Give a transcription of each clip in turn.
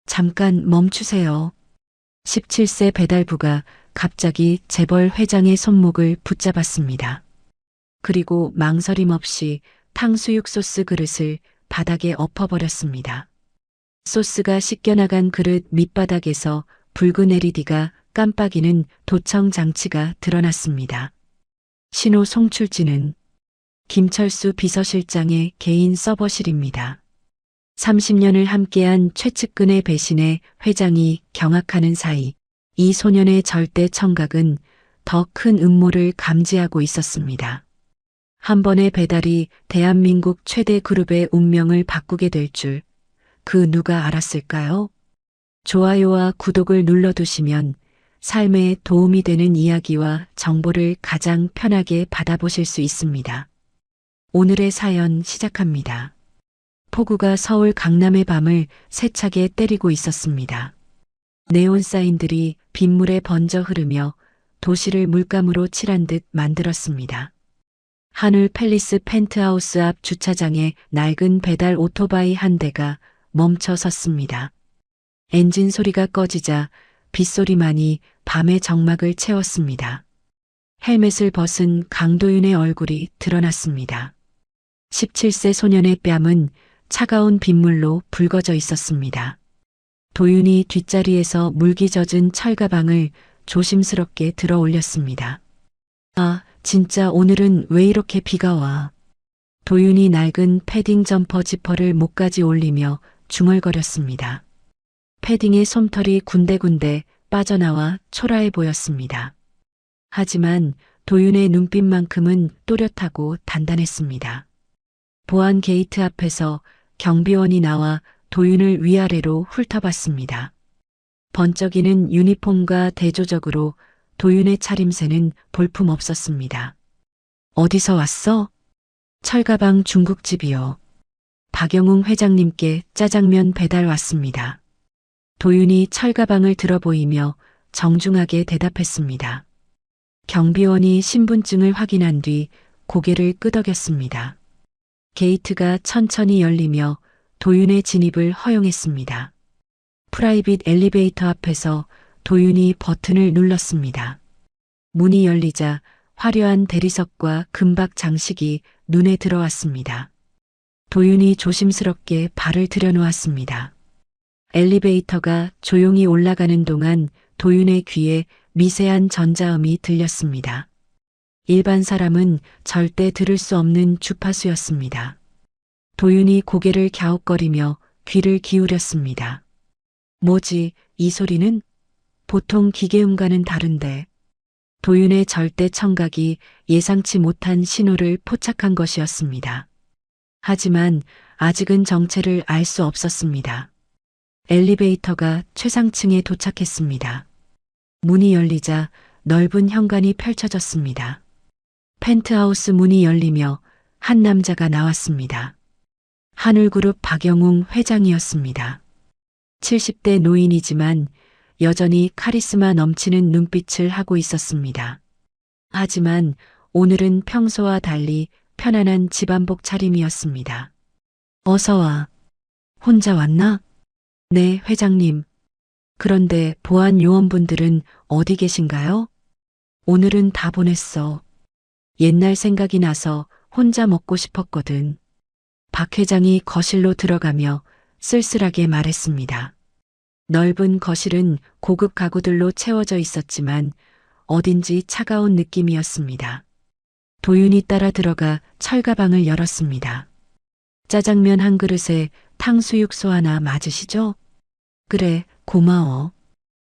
잠깐 멈추세요. 17세 배달부가 갑자기 재벌 회장의 손목을 붙잡았습니다. 그리고 망설임 없이 탕수육 소스 그릇을 바닥에 엎어버렸습니다. 소스가 씻겨나간 그릇 밑바닥에서 붉은 LED가 깜빡이는 도청 장치가 드러났습니다. 신호 송출지는 김철수 비서실장의 개인 서버실입니다. 30년을 함께한 최측근의 배신에 회장이 경악하는 사이 이 소년의 절대 청각은 더 큰 음모를 감지하고 있었습니다. 한 번의 배달이 대한민국 최대 그룹의 운명을 바꾸게 될 줄 그 누가 알았을까요? 좋아요와 구독을 눌러두시면 삶에 도움이 되는 이야기와 정보를 가장 편하게 받아보실 수 있습니다. 오늘의 사연 시작합니다. 폭우가 서울 강남의 밤을 세차게 때리고 있었습니다. 네온 사인들이 빗물에 번져 흐르며 도시를 물감으로 칠한 듯 만들었습니다. 한울 팰리스 펜트하우스 앞 주차장에 낡은 배달 오토바이 한 대가 멈춰 섰습니다. 엔진 소리가 꺼지자 빗소리만이 밤의 정막을 채웠습니다. 헬멧을 벗은 강도윤의 얼굴이 드러났습니다. 17세 소년의 뺨은 차가운 빗물로 붉어져 있었습니다. 도윤이 뒷자리에서 물기 젖은 철가방을 조심스럽게 들어 올렸습니다. 아, 진짜 오늘은 왜 이렇게 비가 와. 도윤이 낡은 패딩 점퍼 지퍼를 목까지 올리며 중얼거렸습니다. 패딩의 솜털이 군데군데 빠져나와 초라해 보였습니다. 하지만 도윤의 눈빛만큼은 또렷하고 단단했습니다. 보안 게이트 앞에서 경비원이 나와 도윤을 위아래로 훑어봤습니다. 번쩍이는 유니폼과 대조적으로 도윤의 차림새는 볼품없었습니다. 어디서 왔어? 철가방 중국집이요. 박영웅 회장님께 짜장면 배달 왔습니다. 도윤이 철가방을 들어 보이며 정중하게 대답했습니다. 경비원이 신분증을 확인한 뒤 고개를 끄덕였습니다. 게이트가 천천히 열리며 도윤의 진입을 허용했습니다. 프라이빗 엘리베이터 앞에서 도윤이 버튼을 눌렀습니다. 문이 열리자 화려한 대리석과 금박 장식이 눈에 들어왔습니다. 도윤이 조심스럽게 발을 들여놓았습니다. 엘리베이터가 조용히 올라가는 동안 도윤의 귀에 미세한 전자음이 들렸습니다. 일반 사람은 절대 들을 수 없는 주파수였습니다. 도윤이 고개를 갸웃거리며 귀를 기울였습니다. 뭐지, 이 소리는? 보통 기계음과는 다른데. 도윤의 절대 청각이 예상치 못한 신호를 포착한 것이었습니다. 하지만 아직은 정체를 알 수 없었습니다. 엘리베이터가 최상층에 도착했습니다. 문이 열리자 넓은 현관이 펼쳐졌습니다. 펜트하우스 문이 열리며 한 남자가 나왔습니다. 한울그룹 박영웅 회장이었습니다. 70대 노인이지만 여전히 카리스마 넘치는 눈빛을 하고 있었습니다. 하지만 오늘은 평소와 달리 편안한 집안복 차림이었습니다. 어서 와. 혼자 왔나? 네, 회장님. 그런데 보안 요원분들은 어디 계신가요? 오늘은 다 보냈어. 옛날 생각이 나서 혼자 먹고 싶었거든. 박 회장이 거실로 들어가며 쓸쓸하게 말했습니다. 넓은 거실은 고급 가구들로 채워져 있었지만 어딘지 차가운 느낌이었습니다. 도윤이 따라 들어가 철가방을 열었습니다. 짜장면 한 그릇에 탕수육소 하나 맞으시죠? 그래, 고마워.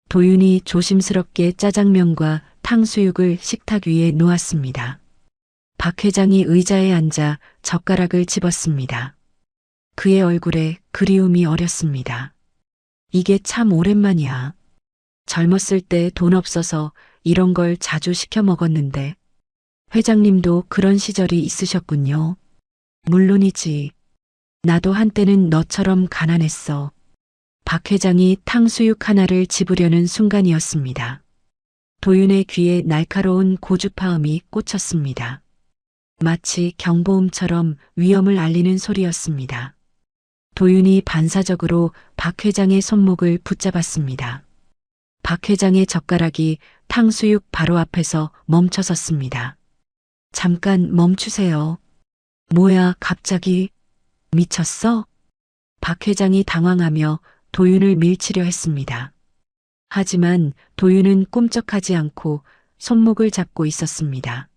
도윤이 조심스럽게 짜장면과 탕수육을 식탁 위에 놓았습니다. 박 회장이 의자에 앉아 젓가락을 집었습니다. 그의 얼굴에 그리움이 어렸습니다. 이게 참 오랜만이야. 젊었을 때 돈 없어서 이런 걸 자주 시켜 먹었는데 회장님도 그런 시절이 있으셨군요. 물론이지. 나도 한때는 너처럼 가난했어. 박 회장이 탕수육 하나를 집으려는 순간이었습니다. 도윤의 귀에 날카로운 고주파음이 꽂혔습니다. 마치 경보음처럼 위험을 알리는 소리였습니다. 도윤이 반사적으로 박 회장의 손목을 붙잡았습니다. 박 회장의 젓가락이 탕수육 바로 앞에서 멈춰섰습니다. 잠깐 멈추세요. 뭐야, 갑자기? 미쳤어? 박 회장이 당황하며 도윤을 밀치려 했습니다. 하지만 도윤은 꼼짝하지 않고 손목을 잡고 있었습니다.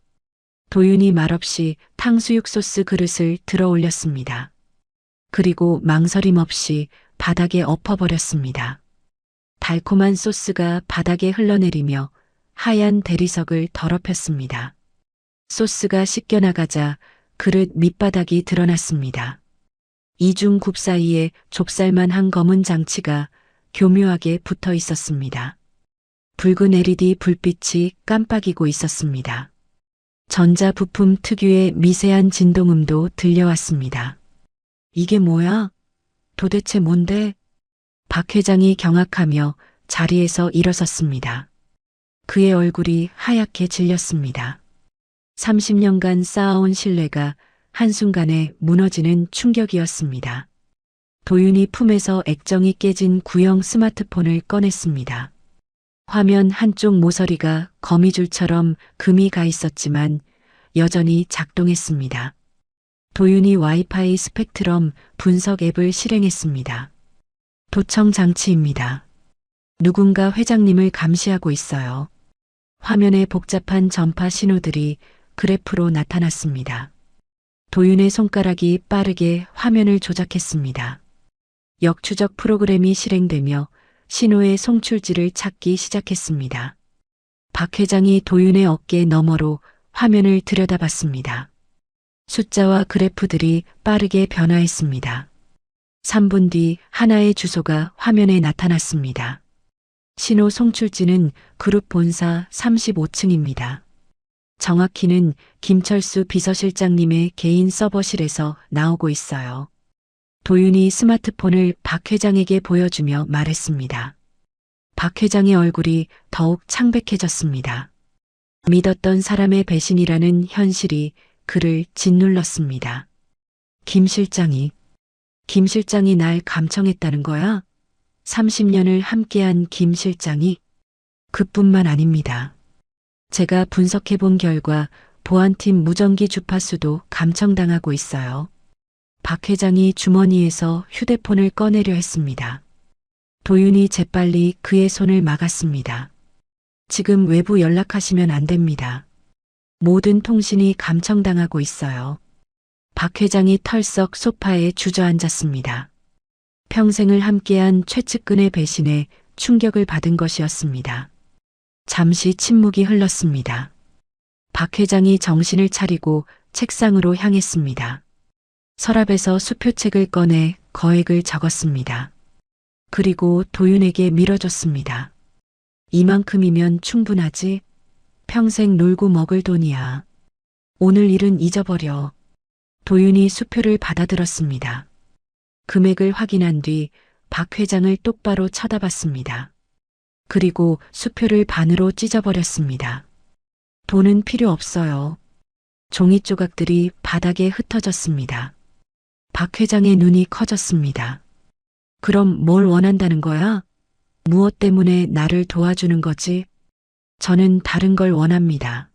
도윤이 말없이 탕수육 소스 그릇을 들어 올렸습니다. 그리고 망설임 없이 바닥에 엎어버렸습니다. 달콤한 소스가 바닥에 흘러내리며 하얀 대리석을 더럽혔습니다. 소스가 씻겨나가자 그릇 밑바닥이 드러났습니다. 이중굽 사이에 좁쌀만한 검은 장치가 교묘하게 붙어 있었습니다. 붉은 LED 불빛이 깜빡이고 있었습니다. 전자부품 특유의 미세한 진동음도 들려왔습니다. 이게 뭐야? 도대체 뭔데? 박 회장이 경악하며 자리에서 일어섰습니다. 그의 얼굴이 하얗게 질렸습니다. 30년간 쌓아온 신뢰가 한순간에 무너지는 충격이었습니다. 도윤이 품에서 액정이 깨진 구형 스마트폰을 꺼냈습니다. 화면 한쪽 모서리가 거미줄처럼 금이 가 있었지만 여전히 작동했습니다. 도윤이 와이파이 스펙트럼 분석 앱을 실행했습니다. 도청 장치입니다. 누군가 회장님을 감시하고 있어요. 화면에 복잡한 전파 신호들이 그래프로 나타났습니다. 도윤의 손가락이 빠르게 화면을 조작했습니다. 역추적 프로그램이 실행되며 신호의 송출지를 찾기 시작했습니다. 박 회장이 도윤의 어깨 너머로 화면을 들여다봤습니다. 숫자와 그래프들이 빠르게 변화했습니다. 3분 뒤 하나의 주소가 화면에 나타났습니다. 신호 송출지는 그룹 본사 35층입니다. 정확히는 김철수 비서실장님의 개인 서버실에서 나오고 있어요. 도윤이 스마트폰을 박 회장에게 보여주며 말했습니다. 박 회장의 얼굴이 더욱 창백해졌습니다. 믿었던 사람의 배신이라는 현실이 그를 짓눌렀습니다. 김 실장이 날 감청했다는 거야? 30년을 함께한 김 실장이? 그뿐만 아닙니다. 제가 분석해 본 결과 보안팀 무전기 주파수도 감청당하고 있어요. 박 회장이 주머니에서 휴대폰을 꺼내려 했습니다. 도윤이 재빨리 그의 손을 막았습니다. 지금 외부 연락하시면 안 됩니다. 모든 통신이 감청당하고 있어요. 박 회장이 털썩 소파에 주저앉았습니다. 평생을 함께한 최측근의 배신에 충격을 받은 것이었습니다. 잠시 침묵이 흘렀습니다. 박 회장이 정신을 차리고 책상으로 향했습니다. 서랍에서 수표책을 꺼내 거액을 적었습니다. 그리고 도윤에게 밀어줬습니다. 이만큼이면 충분하지? 평생 놀고 먹을 돈이야. 오늘 일은 잊어버려. 도윤이 수표를 받아들었습니다. 금액을 확인한 뒤 박 회장을 똑바로 쳐다봤습니다. 그리고 수표를 반으로 찢어버렸습니다. 돈은 필요 없어요. 종이 조각들이 바닥에 흩어졌습니다. 박 회장의 눈이 커졌습니다. 그럼 뭘 원한다는 거야? 무엇 때문에 나를 도와주는 거지? 저는 다른 걸 원합니다.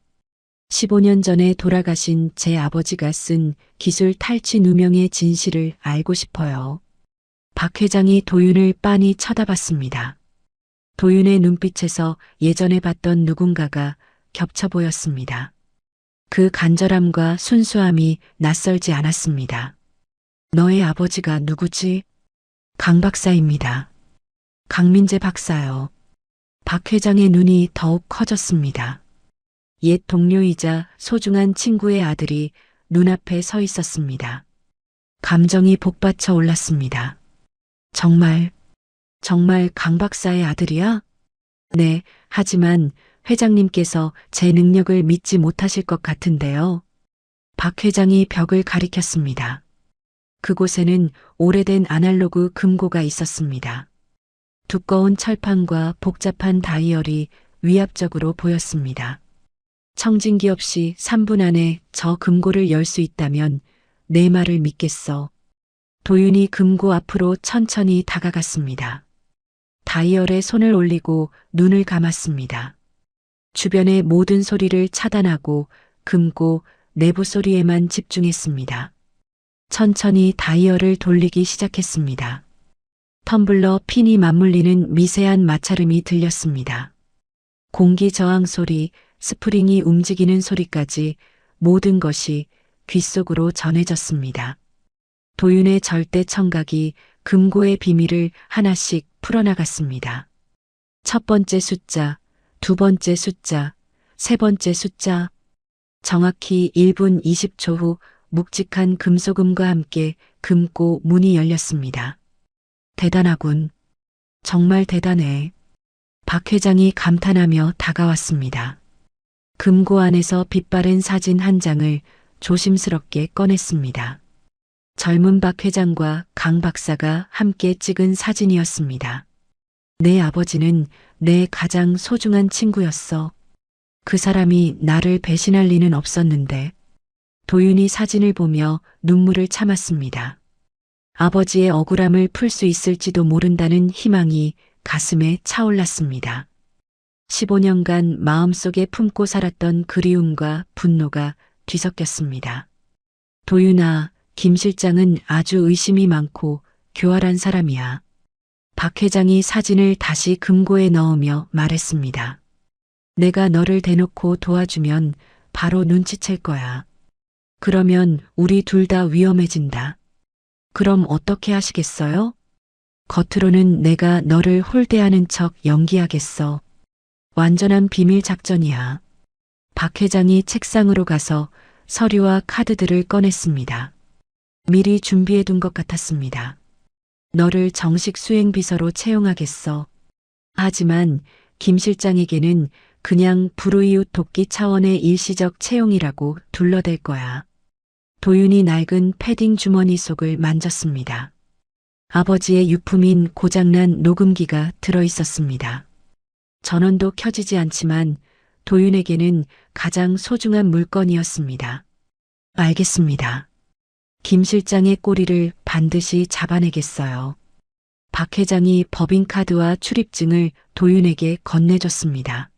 15년 전에 돌아가신 제 아버지가 쓴 기술 탈취 누명의 진실을 알고 싶어요. 박 회장이 도윤을 빤히 쳐다봤습니다. 도윤의 눈빛에서 예전에 봤던 누군가가 겹쳐 보였습니다. 그 간절함과 순수함이 낯설지 않았습니다. 너의 아버지가 누구지? 강 박사입니다. 강민재 박사요. 박 회장의 눈이 더욱 커졌습니다. 옛 동료이자 소중한 친구의 아들이 눈앞에 서 있었습니다. 감정이 복받쳐 올랐습니다. 정말 강 박사의 아들이야? 네, 하지만 회장님께서 제 능력을 믿지 못하실 것 같은데요. 박 회장이 벽을 가리켰습니다. 그곳에는 오래된 아날로그 금고가 있었습니다. 두꺼운 철판과 복잡한 다이얼이 위압적으로 보였습니다. 청진기 없이 3분 안에 저 금고를 열 수 있다면 내 말을 믿겠어. 도윤이 금고 앞으로 천천히 다가갔습니다. 다이얼에 손을 올리고 눈을 감았습니다. 주변의 모든 소리를 차단하고 금고 내부 소리에만 집중했습니다. 천천히 다이얼을 돌리기 시작했습니다. 텀블러 핀이 맞물리는 미세한 마찰음이 들렸습니다. 공기 저항 소리, 스프링이 움직이는 소리까지 모든 것이 귓속으로 전해졌습니다. 도윤의 절대 청각이 금고의 비밀을 하나씩 풀어나갔습니다. 첫 번째 숫자, 두 번째 숫자, 세 번째 숫자. 정확히 1분 20초 후 묵직한 금속음과 함께 금고 문이 열렸습니다. 대단하군. 정말 대단해. 박 회장이 감탄하며 다가왔습니다. 금고 안에서 빛바랜 사진 한 장을 조심스럽게 꺼냈습니다. 젊은 박 회장과 강 박사가 함께 찍은 사진이었습니다. 내 아버지는 내 가장 소중한 친구였어. 그 사람이 나를 배신할 리는 없었는데. 도윤이 사진을 보며 눈물을 참았습니다. 아버지의 억울함을 풀 수 있을지도 모른다는 희망이 가슴에 차올랐습니다. 15년간 마음속에 품고 살았던 그리움과 분노가 뒤섞였습니다. 도윤아, 김 실장은 아주 의심이 많고 교활한 사람이야. 박 회장이 사진을 다시 금고에 넣으며 말했습니다. 내가 너를 대놓고 도와주면 바로 눈치챌 거야. 그러면 우리 둘 다 위험해진다. 그럼 어떻게 하시겠어요? 겉으로는 내가 너를 홀대하는 척 연기하겠어. 완전한 비밀 작전이야. 박 회장이 책상으로 가서 서류와 카드들을 꺼냈습니다. 미리 준비해둔 것 같았습니다. 너를 정식 수행비서로 채용하겠어. 하지만 김 실장에게는 그냥 불우이웃 돕기 차원의 일시적 채용이라고 둘러댈 거야. 도윤이 낡은 패딩 주머니 속을 만졌습니다. 아버지의 유품인 고장난 녹음기가 들어있었습니다. 전원도 켜지지 않지만 도윤에게는 가장 소중한 물건이었습니다. 알겠습니다. 김 실장의 꼬리를 반드시 잡아내겠어요. 박 회장이 법인카드와 출입증을 도윤에게 건네줬습니다.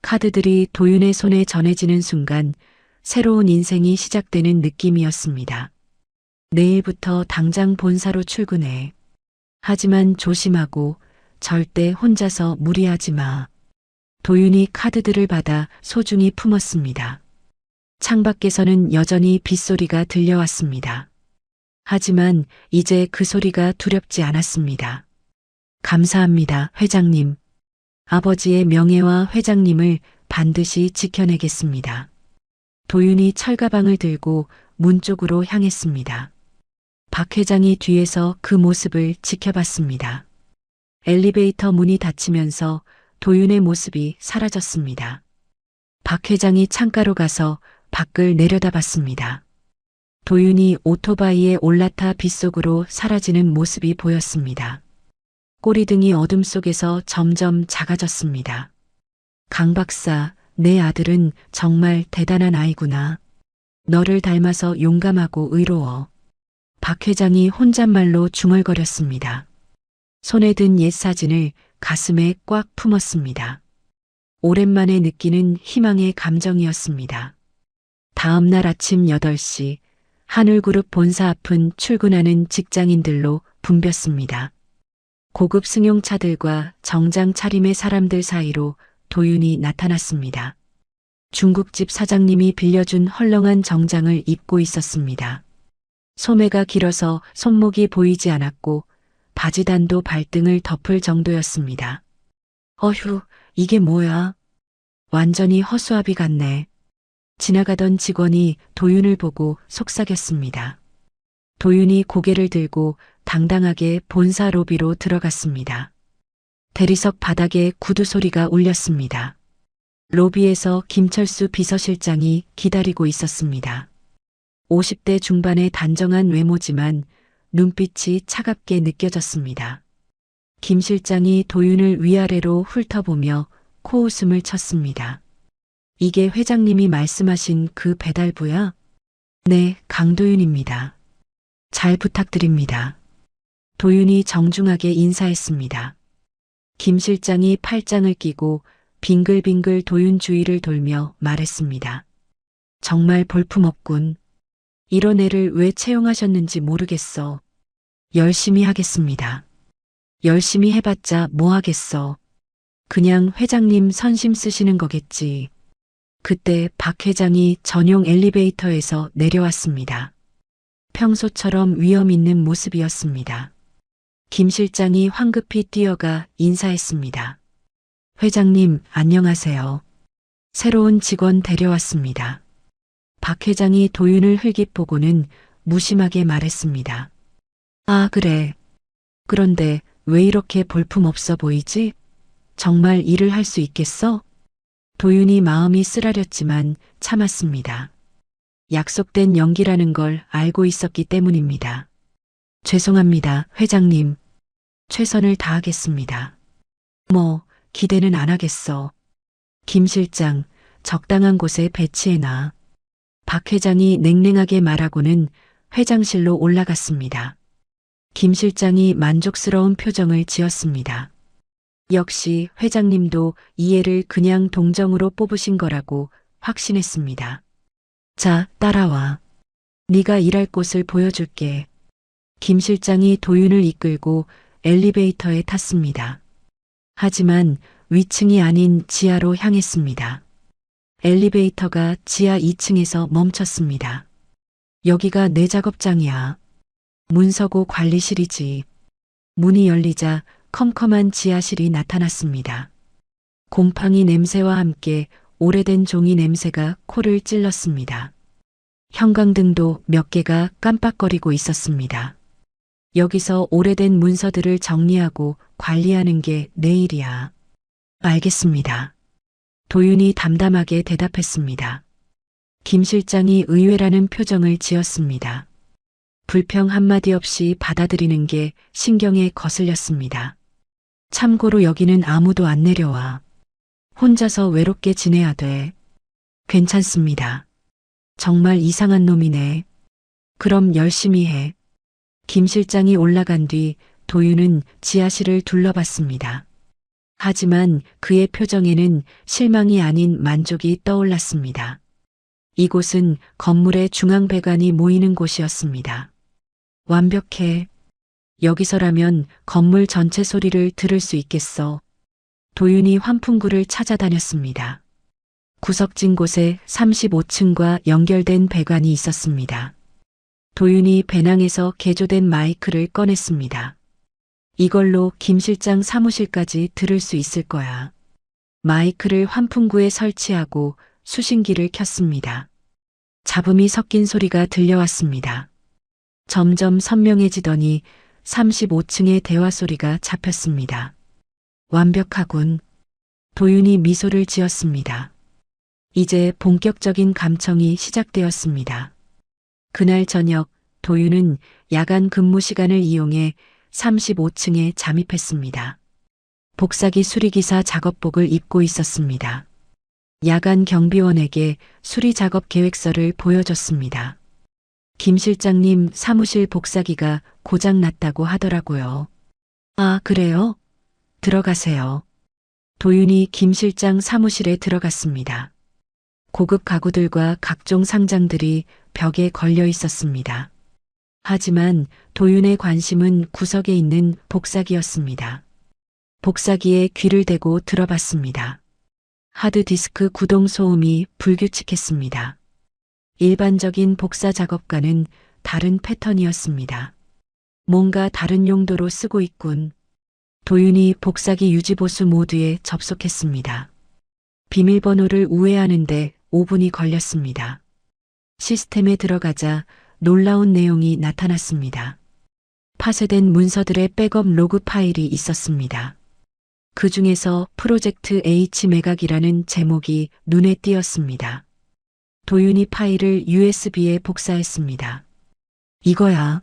카드들이 도윤의 손에 전해지는 순간 새로운 인생이 시작되는 느낌이었습니다. 내일부터 당장 본사로 출근해. 하지만 조심하고 절대 혼자서 무리하지 마. 도윤이 카드들을 받아 소중히 품었습니다. 창밖에서는 여전히 빗소리가 들려왔습니다. 하지만 이제 그 소리가 두렵지 않았습니다. 감사합니다, 회장님. 아버지의 명예와 회장님을 반드시 지켜내겠습니다. 도윤이 철가방을 들고 문 쪽으로 향했습니다. 박 회장이 뒤에서 그 모습을 지켜봤습니다. 엘리베이터 문이 닫히면서 도윤의 모습이 사라졌습니다. 박 회장이 창가로 가서 밖을 내려다봤습니다. 도윤이 오토바이에 올라타 빗속으로 사라지는 모습이 보였습니다. 꼬리등이 어둠 속에서 점점 작아졌습니다. 강 박사, 내 아들은 정말 대단한 아이구나. 너를 닮아서 용감하고 의로워. 박 회장이 혼잣말로 중얼거렸습니다. 손에 든 옛 사진을 가슴에 꽉 품었습니다. 오랜만에 느끼는 희망의 감정이었습니다. 다음 날 아침 8시 하늘그룹 본사 앞은 출근하는 직장인들로 붐볐습니다. 고급 승용차들과 정장 차림의 사람들 사이로 도윤이 나타났습니다. 중국집 사장님이 빌려준 헐렁한 정장을 입고 있었습니다. 소매가 길어서 손목이 보이지 않았고 바지단도 발등을 덮을 정도였습니다. 어휴, 이게 뭐야? 완전히 허수아비 같네. 지나가던 직원이 도윤을 보고 속삭였습니다. 도윤이 고개를 들고 당당하게 본사 로비로 들어갔습니다. 대리석 바닥에 구두 소리가 울렸습니다. 로비에서 김철수 비서실장이 기다리고 있었습니다. 50대 중반의 단정한 외모지만 눈빛이 차갑게 느껴졌습니다. 김 실장이 도윤을 위아래로 훑어보며 코웃음을 쳤습니다. 이게 회장님이 말씀하신 그 배달부야? 네, 강도윤입니다. 잘 부탁드립니다. 도윤이 정중하게 인사했습니다. 김 실장이 팔짱을 끼고 빙글빙글 도윤 주위를 돌며 말했습니다. 정말 볼품없군. 이런 애를 왜 채용하셨는지 모르겠어. 열심히 하겠습니다. 열심히 해봤자 뭐 하겠어. 그냥 회장님 선심 쓰시는 거겠지. 그때 박 회장이 전용 엘리베이터에서 내려왔습니다. 평소처럼 위험 있는 모습이었습니다. 김 실장이 황급히 뛰어가 인사했습니다. 회장님, 안녕하세요. 새로운 직원 데려왔습니다. 박 회장이 도윤을 흘깃보고는 무심하게 말했습니다. 아, 그래. 그런데 왜 이렇게 볼품없어 보이지? 정말 일을 할 수 있겠어? 도윤이 마음이 쓰라렸지만 참았습니다. 약속된 연기라는 걸 알고 있었기 때문입니다. 죄송합니다, 회장님. 최선을 다하겠습니다. 뭐, 기대는 안 하겠어. 김 실장, 적당한 곳에 배치해놔. 박 회장이 냉랭하게 말하고는 회장실로 올라갔습니다. 김 실장이 만족스러운 표정을 지었습니다. 역시 회장님도 이 애를 그냥 동정으로 뽑으신 거라고 확신했습니다. 자, 따라와. 네가 일할 곳을 보여줄게. 김 실장이 도윤을 이끌고 엘리베이터에 탔습니다. 하지만 위층이 아닌 지하로 향했습니다. 엘리베이터가 지하 2층에서 멈췄습니다. 여기가 내 작업장이야. 문서고 관리실이지. 문이 열리자 컴컴한 지하실이 나타났습니다. 곰팡이 냄새와 함께 오래된 종이 냄새가 코를 찔렀습니다. 형광등도 몇 개가 깜빡거리고 있었습니다. 여기서 오래된 문서들을 정리하고 관리하는 게 내 일이야. 알겠습니다. 도윤이 담담하게 대답했습니다. 김 실장이 의외라는 표정을 지었습니다. 불평 한마디 없이 받아들이는 게 신경에 거슬렸습니다. 참고로 여기는 아무도 안 내려와. 혼자서 외롭게 지내야 돼. 괜찮습니다. 정말 이상한 놈이네. 그럼 열심히 해. 김 실장이 올라간 뒤 도윤은 지하실을 둘러봤습니다. 하지만 그의 표정에는 실망이 아닌 만족이 떠올랐습니다. 이곳은 건물의 중앙배관이 모이는 곳이었습니다. 완벽해. 여기서라면 건물 전체 소리를 들을 수 있겠어. 도윤이 환풍구를 찾아다녔습니다. 구석진 곳에 35층과 연결된 배관이 있었습니다. 도윤이 배낭에서 개조된 마이크를 꺼냈습니다. 이걸로 김 실장 사무실까지 들을 수 있을 거야. 마이크를 환풍구에 설치하고 수신기를 켰습니다. 잡음이 섞인 소리가 들려왔습니다. 점점 선명해지더니 35층의 대화 소리가 잡혔습니다. 완벽하군. 도윤이 미소를 지었습니다. 이제 본격적인 감청이 시작되었습니다. 그날 저녁 도윤은 야간 근무 시간을 이용해 35층에 잠입했습니다. 복사기 수리기사 작업복을 입고 있었습니다. 야간 경비원에게 수리 작업 계획서를 보여줬습니다. 김 실장님 사무실 복사기가 고장 났다고 하더라고요. 아, 그래요? 들어가세요. 도윤이 김 실장 사무실에 들어갔습니다. 고급 가구들과 각종 상장들이 벽에 걸려 있었습니다. 하지만 도윤의 관심은 구석에 있는 복사기였습니다. 복사기에 귀를 대고 들어봤습니다. 하드디스크 구동 소음이 불규칙했습니다. 일반적인 복사 작업과는 다른 패턴이었습니다. 뭔가 다른 용도로 쓰고 있군. 도윤이 복사기 유지보수 모드에 접속했습니다. 비밀번호를 우회하는데 5분이 걸렸습니다. 시스템에 들어가자 놀라운 내용이 나타났습니다. 파쇄된 문서들의 백업 로그 파일이 있었습니다. 그 중에서 프로젝트 H 매각이라는 제목이 눈에 띄었습니다. 도윤이 파일을 USB에 복사했습니다. 이거야.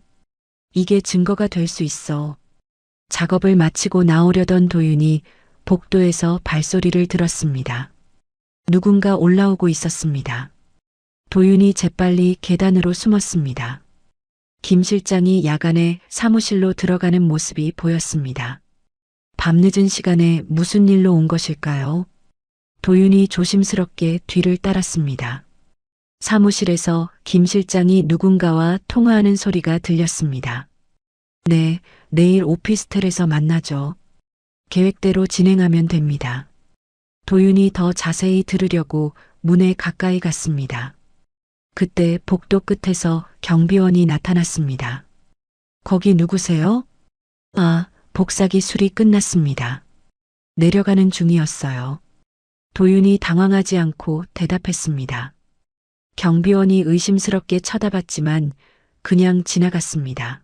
이게 증거가 될 수 있어. 작업을 마치고 나오려던 도윤이 복도에서 발소리를 들었습니다. 누군가 올라오고 있었습니다. 도윤이 재빨리 계단으로 숨었습니다. 김 실장이 야간에 사무실로 들어가는 모습이 보였습니다. 밤늦은 시간에 무슨 일로 온 것일까요? 도윤이 조심스럽게 뒤를 따랐습니다. 사무실에서 김 실장이 누군가와 통화하는 소리가 들렸습니다. 네, 내일 오피스텔에서 만나죠. 계획대로 진행하면 됩니다. 도윤이 더 자세히 들으려고 문에 가까이 갔습니다. 그때 복도 끝에서 경비원이 나타났습니다. 거기 누구세요? 아, 복사기 수리 끝났습니다. 내려가는 중이었어요. 도윤이 당황하지 않고 대답했습니다. 경비원이 의심스럽게 쳐다봤지만 그냥 지나갔습니다.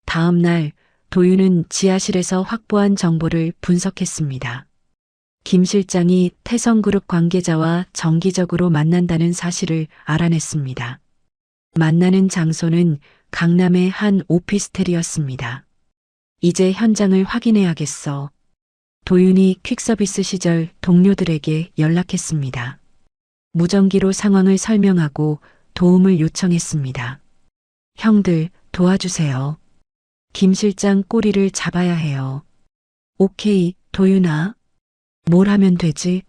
다음 날 도윤은 지하실에서 확보한 정보를 분석했습니다. 김 실장이 태성그룹 관계자와 정기적으로 만난다는 사실을 알아냈습니다. 만나는 장소는 강남의 한 오피스텔이었습니다. 이제 현장을 확인해야겠어. 도윤이 퀵서비스 시절 동료들에게 연락했습니다. 무전기로 상황을 설명하고 도움을 요청했습니다. 형들, 도와주세요. 김 실장 꼬리를 잡아야 해요. 오케이, 도윤아. 뭘 하면 되지?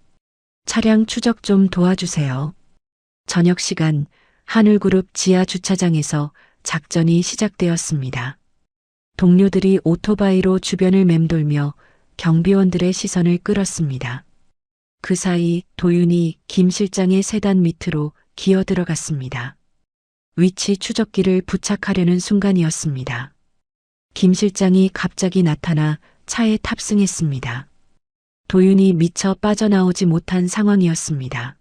차량 추적 좀 도와주세요. 저녁 시간 하늘그룹 지하 주차장에서 작전이 시작되었습니다. 동료들이 오토바이로 주변을 맴돌며 경비원들의 시선을 끌었습니다. 그 사이 도윤이 김 실장의 세단 밑으로 기어 들어갔습니다. 위치 추적기를 부착하려는 순간이었습니다. 김 실장이 갑자기 나타나 차에 탑승했습니다. 도윤이 미처 빠져나오지 못한 상황이었습니다.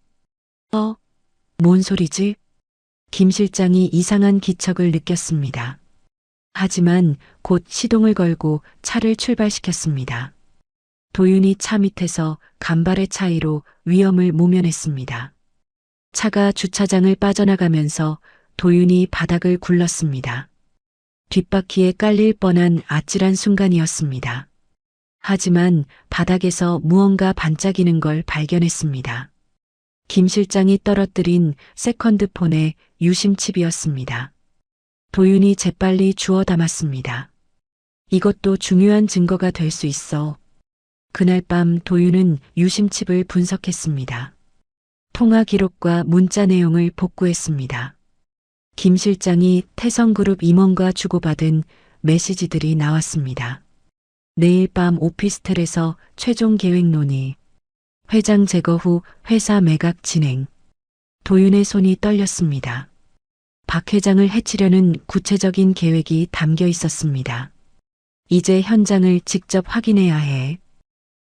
뭔 소리지? 김 실장이 이상한 기척을 느꼈습니다. 하지만 곧 시동을 걸고 차를 출발시켰습니다. 도윤이 차 밑에서 간발의 차이로 위험을 모면했습니다. 차가 주차장을 빠져나가면서 도윤이 바닥을 굴렀습니다. 뒷바퀴에 깔릴 뻔한 아찔한 순간이었습니다. 하지만 바닥에서 무언가 반짝이는 걸 발견했습니다. 김 실장이 떨어뜨린 세컨드폰의 유심칩이었습니다. 도윤이 재빨리 주워 담았습니다. 이것도 중요한 증거가 될 수 있어. 그날 밤 도윤은 유심칩을 분석했습니다. 통화 기록과 문자 내용을 복구했습니다. 김 실장이 태성그룹 임원과 주고받은 메시지들이 나왔습니다. 내일 밤 오피스텔에서 최종 계획 논의. 회장 제거 후 회사 매각 진행. 도윤의 손이 떨렸습니다. 박 회장을 해치려는 구체적인 계획이 담겨 있었습니다. 이제 현장을 직접 확인해야 해.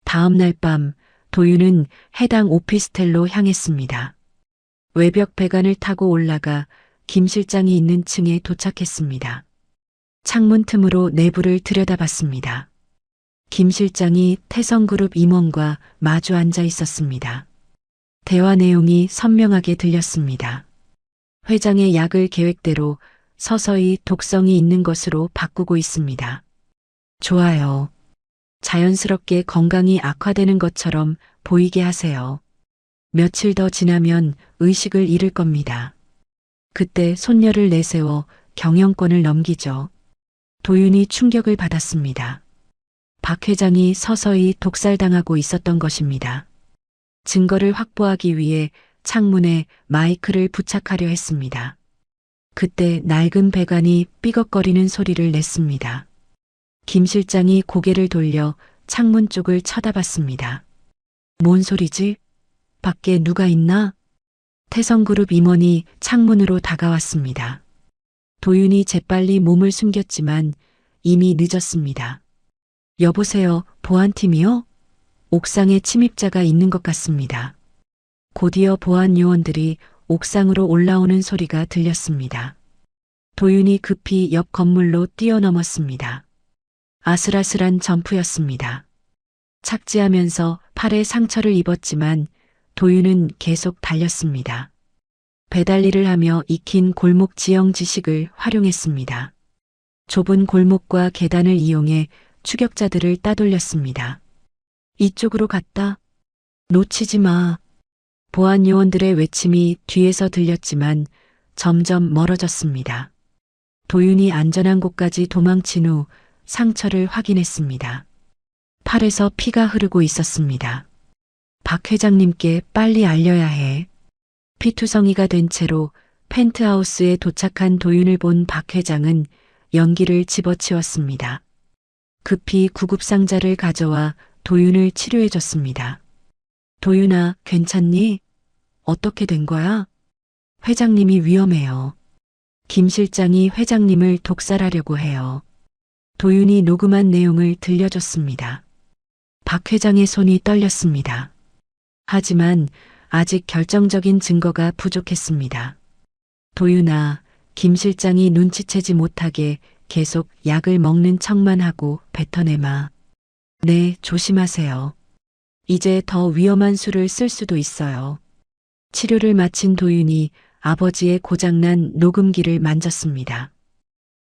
다음 날 밤 도윤은 해당 오피스텔로 향했습니다. 외벽 배관을 타고 올라가 김 실장이 있는 층에 도착했습니다. 창문 틈으로 내부를 들여다봤습니다. 김 실장이 태성그룹 임원과 마주 앉아 있었습니다. 대화 내용이 선명하게 들렸습니다. 회장의 약을 계획대로 서서히 독성이 있는 것으로 바꾸고 있습니다. 좋아요. 자연스럽게 건강이 악화되는 것처럼 보이게 하세요. 며칠 더 지나면 의식을 잃을 겁니다. 그때 손녀를 내세워 경영권을 넘기죠. 도윤이 충격을 받았습니다. 박 회장이 서서히 독살당하고 있었던 것입니다. 증거를 확보하기 위해 창문에 마이크를 부착하려 했습니다. 그때 낡은 배관이 삐걱거리는 소리를 냈습니다. 김 실장이 고개를 돌려 창문 쪽을 쳐다봤습니다. 뭔 소리지? 밖에 누가 있나? 태성그룹 임원이 창문으로 다가왔습니다. 도윤이 재빨리 몸을 숨겼지만 이미 늦었습니다. 여보세요, 보안팀이요? 옥상에 침입자가 있는 것 같습니다. 곧이어 보안 요원들이 옥상으로 올라오는 소리가 들렸습니다. 도윤이 급히 옆 건물로 뛰어넘었습니다. 아슬아슬한 점프였습니다. 착지하면서 팔에 상처를 입었지만 도윤은 계속 달렸습니다. 배달일을 하며 익힌 골목 지형 지식을 활용했습니다. 좁은 골목과 계단을 이용해 추격자들을 따돌렸습니다. 이쪽으로 갔다. 놓치지 마. 보안 요원들의 외침이 뒤에서 들렸지만 점점 멀어졌습니다. 도윤이 안전한 곳까지 도망친 후 상처를 확인했습니다. 팔에서 피가 흐르고 있었습니다. 박 회장님께 빨리 알려야 해. 피투성이가 된 채로 펜트하우스에 도착한 도윤을 본 박 회장은 연기를 집어치웠습니다. 급히 구급상자를 가져와 도윤을 치료해줬습니다. 도윤아, 괜찮니? 어떻게 된 거야? 회장님이 위험해요. 김 실장이 회장님을 독살하려고 해요. 도윤이 녹음한 내용을 들려줬습니다. 박 회장의 손이 떨렸습니다. 하지만 아직 결정적인 증거가 부족했습니다. 도윤아, 김 실장이 눈치채지 못하게 계속 약을 먹는 척만 하고 뱉어내마. 네, 조심하세요. 이제 더 위험한 수를 쓸 수도 있어요. 치료를 마친 도윤이 아버지의 고장난 녹음기를 만졌습니다.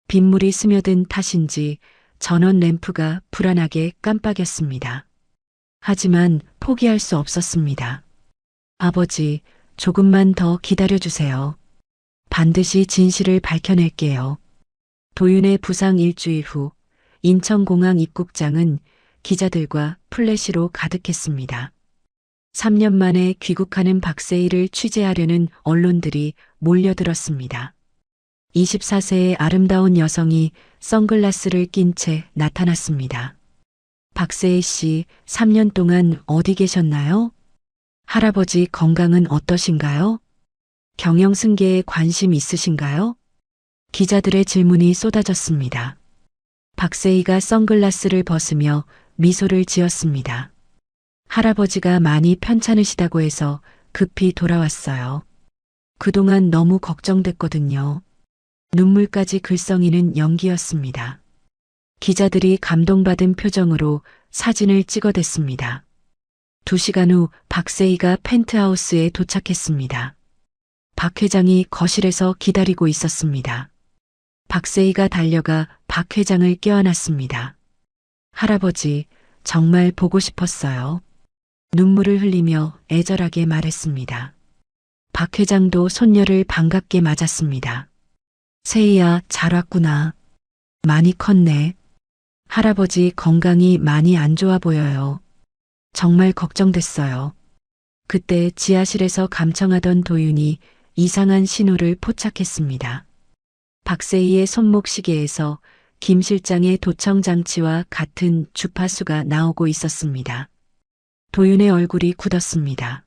빗물이 스며든 탓인지 전원 램프가 불안하게 깜빡였습니다. 하지만 포기할 수 없었습니다. 아버지, 조금만 더 기다려주세요. 반드시 진실을 밝혀낼게요. 도윤의 부상 일주일 후 인천공항 입국장은 기자들과 플래시로 가득했습니다. 3년 만에 귀국하는 박세희를 취재하려는 언론들이 몰려들었습니다. 24세의 아름다운 여성이 선글라스를 낀 채 나타났습니다. 박세희 씨, 3년 동안 어디 계셨나요? 할아버지 건강은 어떠신가요? 경영 승계에 관심 있으신가요? 기자들의 질문이 쏟아졌습니다. 박세희가 선글라스를 벗으며 미소를 지었습니다. 할아버지가 많이 편찮으시다고 해서 급히 돌아왔어요. 그동안 너무 걱정됐거든요. 눈물까지 글썽이는 연기였습니다. 기자들이 감동받은 표정으로 사진을 찍어댔습니다. 2시간 후 박세희가 펜트하우스에 도착했습니다. 박 회장이 거실에서 기다리고 있었습니다. 박세희가 달려가 박 회장을 껴안았습니다. 할아버지, 정말 보고 싶었어요. 눈물을 흘리며 애절하게 말했습니다. 박 회장도 손녀를 반갑게 맞았습니다. 세희야, 잘 왔구나. 많이 컸네. 할아버지 건강이 많이 안 좋아 보여요. 정말 걱정됐어요. 그때 지하실에서 감청하던 도윤이 이상한 신호를 포착했습니다. 박세희의 손목 시계에서 김 실장의 도청 장치와 같은 주파수가 나오고 있었습니다. 도윤의 얼굴이 굳었습니다.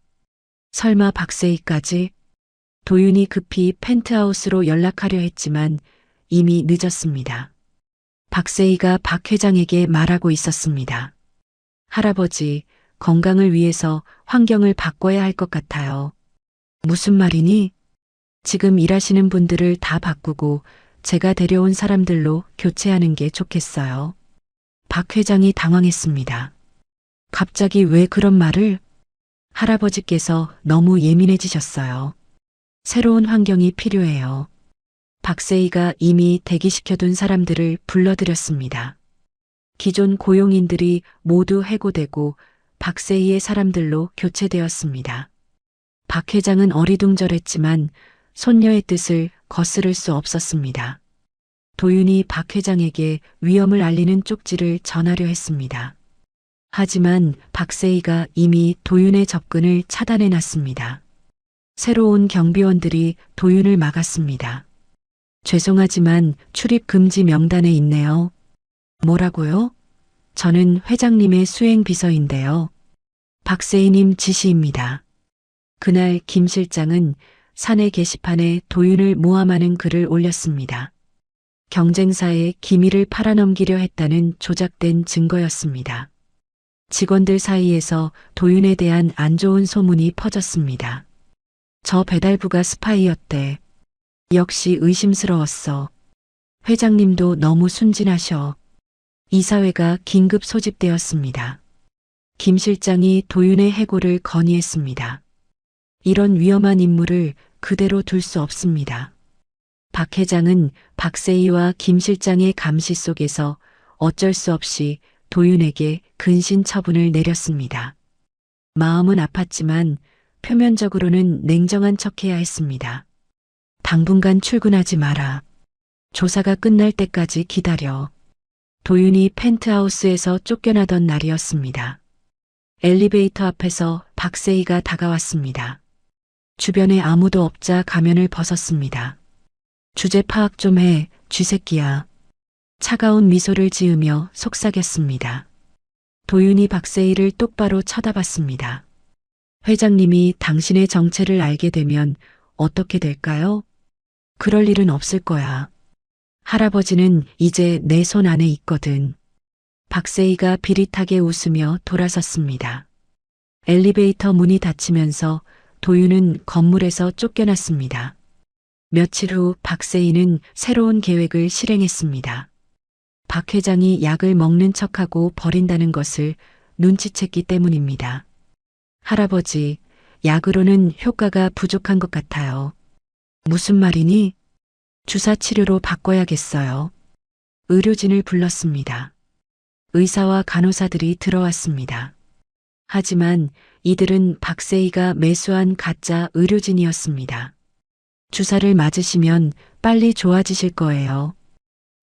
설마 박세희까지? 도윤이 급히 펜트하우스로 연락하려 했지만 이미 늦었습니다. 박세희가 박 회장에게 말하고 있었습니다. 할아버지, 건강을 위해서 환경을 바꿔야 할 것 같아요. 무슨 말이니? 지금 일하시는 분들을 다 바꾸고 제가 데려온 사람들로 교체하는 게 좋겠어요. 박 회장이 당황했습니다. 갑자기 왜 그런 말을? 할아버지께서 너무 예민해지셨어요. 새로운 환경이 필요해요. 박세희가 이미 대기시켜둔 사람들을 불러들였습니다. 기존 고용인들이 모두 해고되고 박세희의 사람들로 교체되었습니다. 박 회장은 어리둥절했지만 손녀의 뜻을 거스를 수 없었습니다. 도윤이 박 회장에게 위험을 알리는 쪽지를 전하려 했습니다. 하지만 박세희가 이미 도윤의 접근을 차단해 놨습니다. 새로운 경비원들이 도윤을 막았습니다. 죄송하지만 출입 금지 명단에 있네요. 뭐라고요? 저는 회장님의 수행 비서인데요. 박세희님 지시입니다. 그날 김 실장은 사내 게시판에 도윤을 모함하는 글을 올렸습니다. 경쟁사에 기밀을 팔아넘기려 했다는 조작된 증거였습니다. 직원들 사이에서 도윤에 대한 안 좋은 소문이 퍼졌습니다. 저 배달부가 스파이였대. 역시 의심스러웠어. 회장님도 너무 순진하셔. 이사회가 긴급 소집되었습니다. 김 실장이 도윤의 해고를 건의했습니다. 이런 위험한 인물을 그대로 둘 수 없습니다. 박 회장은 박세희와 김 실장의 감시 속에서 어쩔 수 없이 도윤에게 근신 처분을 내렸습니다. 마음은 아팠지만 표면적으로는 냉정한 척해야 했습니다. 당분간 출근하지 마라. 조사가 끝날 때까지 기다려. 도윤이 펜트하우스에서 쫓겨나던 날이었습니다. 엘리베이터 앞에서 박세희가 다가왔습니다. 주변에 아무도 없자 가면을 벗었습니다. 주제 파악 좀 해, 쥐새끼야. 차가운 미소를 지으며 속삭였습니다. 도윤이 박세희를 똑바로 쳐다봤습니다. 회장님이 당신의 정체를 알게 되면 어떻게 될까요? 그럴 일은 없을 거야. 할아버지는 이제 내 손 안에 있거든. 박세희가 비릿하게 웃으며 돌아섰습니다. 엘리베이터 문이 닫히면서 도윤은 건물에서 쫓겨났습니다. 며칠 후 박세희는 새로운 계획을 실행했습니다. 박 회장이 약을 먹는 척하고 버린다는 것을 눈치챘기 때문입니다. 할아버지, 약으로는 효과가 부족한 것 같아요. 무슨 말이니? 주사 치료로 바꿔야겠어요. 의료진을 불렀습니다. 의사와 간호사들이 들어왔습니다. 하지만 이들은 박세희가 매수한 가짜 의료진이었습니다. 주사를 맞으시면 빨리 좋아지실 거예요.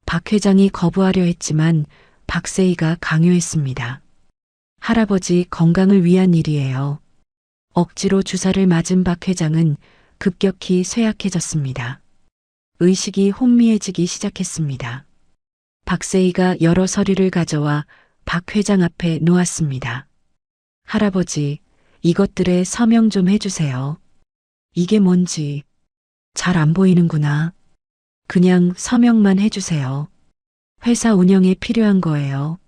박 회장이 거부하려 했지만 박세희가 강요했습니다. 할아버지 건강을 위한 일이에요. 억지로 주사를 맞은 박 회장은 급격히 쇠약해졌습니다. 의식이 혼미해지기 시작했습니다. 박세희가 여러 서류를 가져와 박 회장 앞에 놓았습니다. 할아버지, 이것들에 서명 좀 해주세요. 이게 뭔지 잘 안 보이는구나. 그냥 서명만 해주세요. 회사 운영에 필요한 거예요.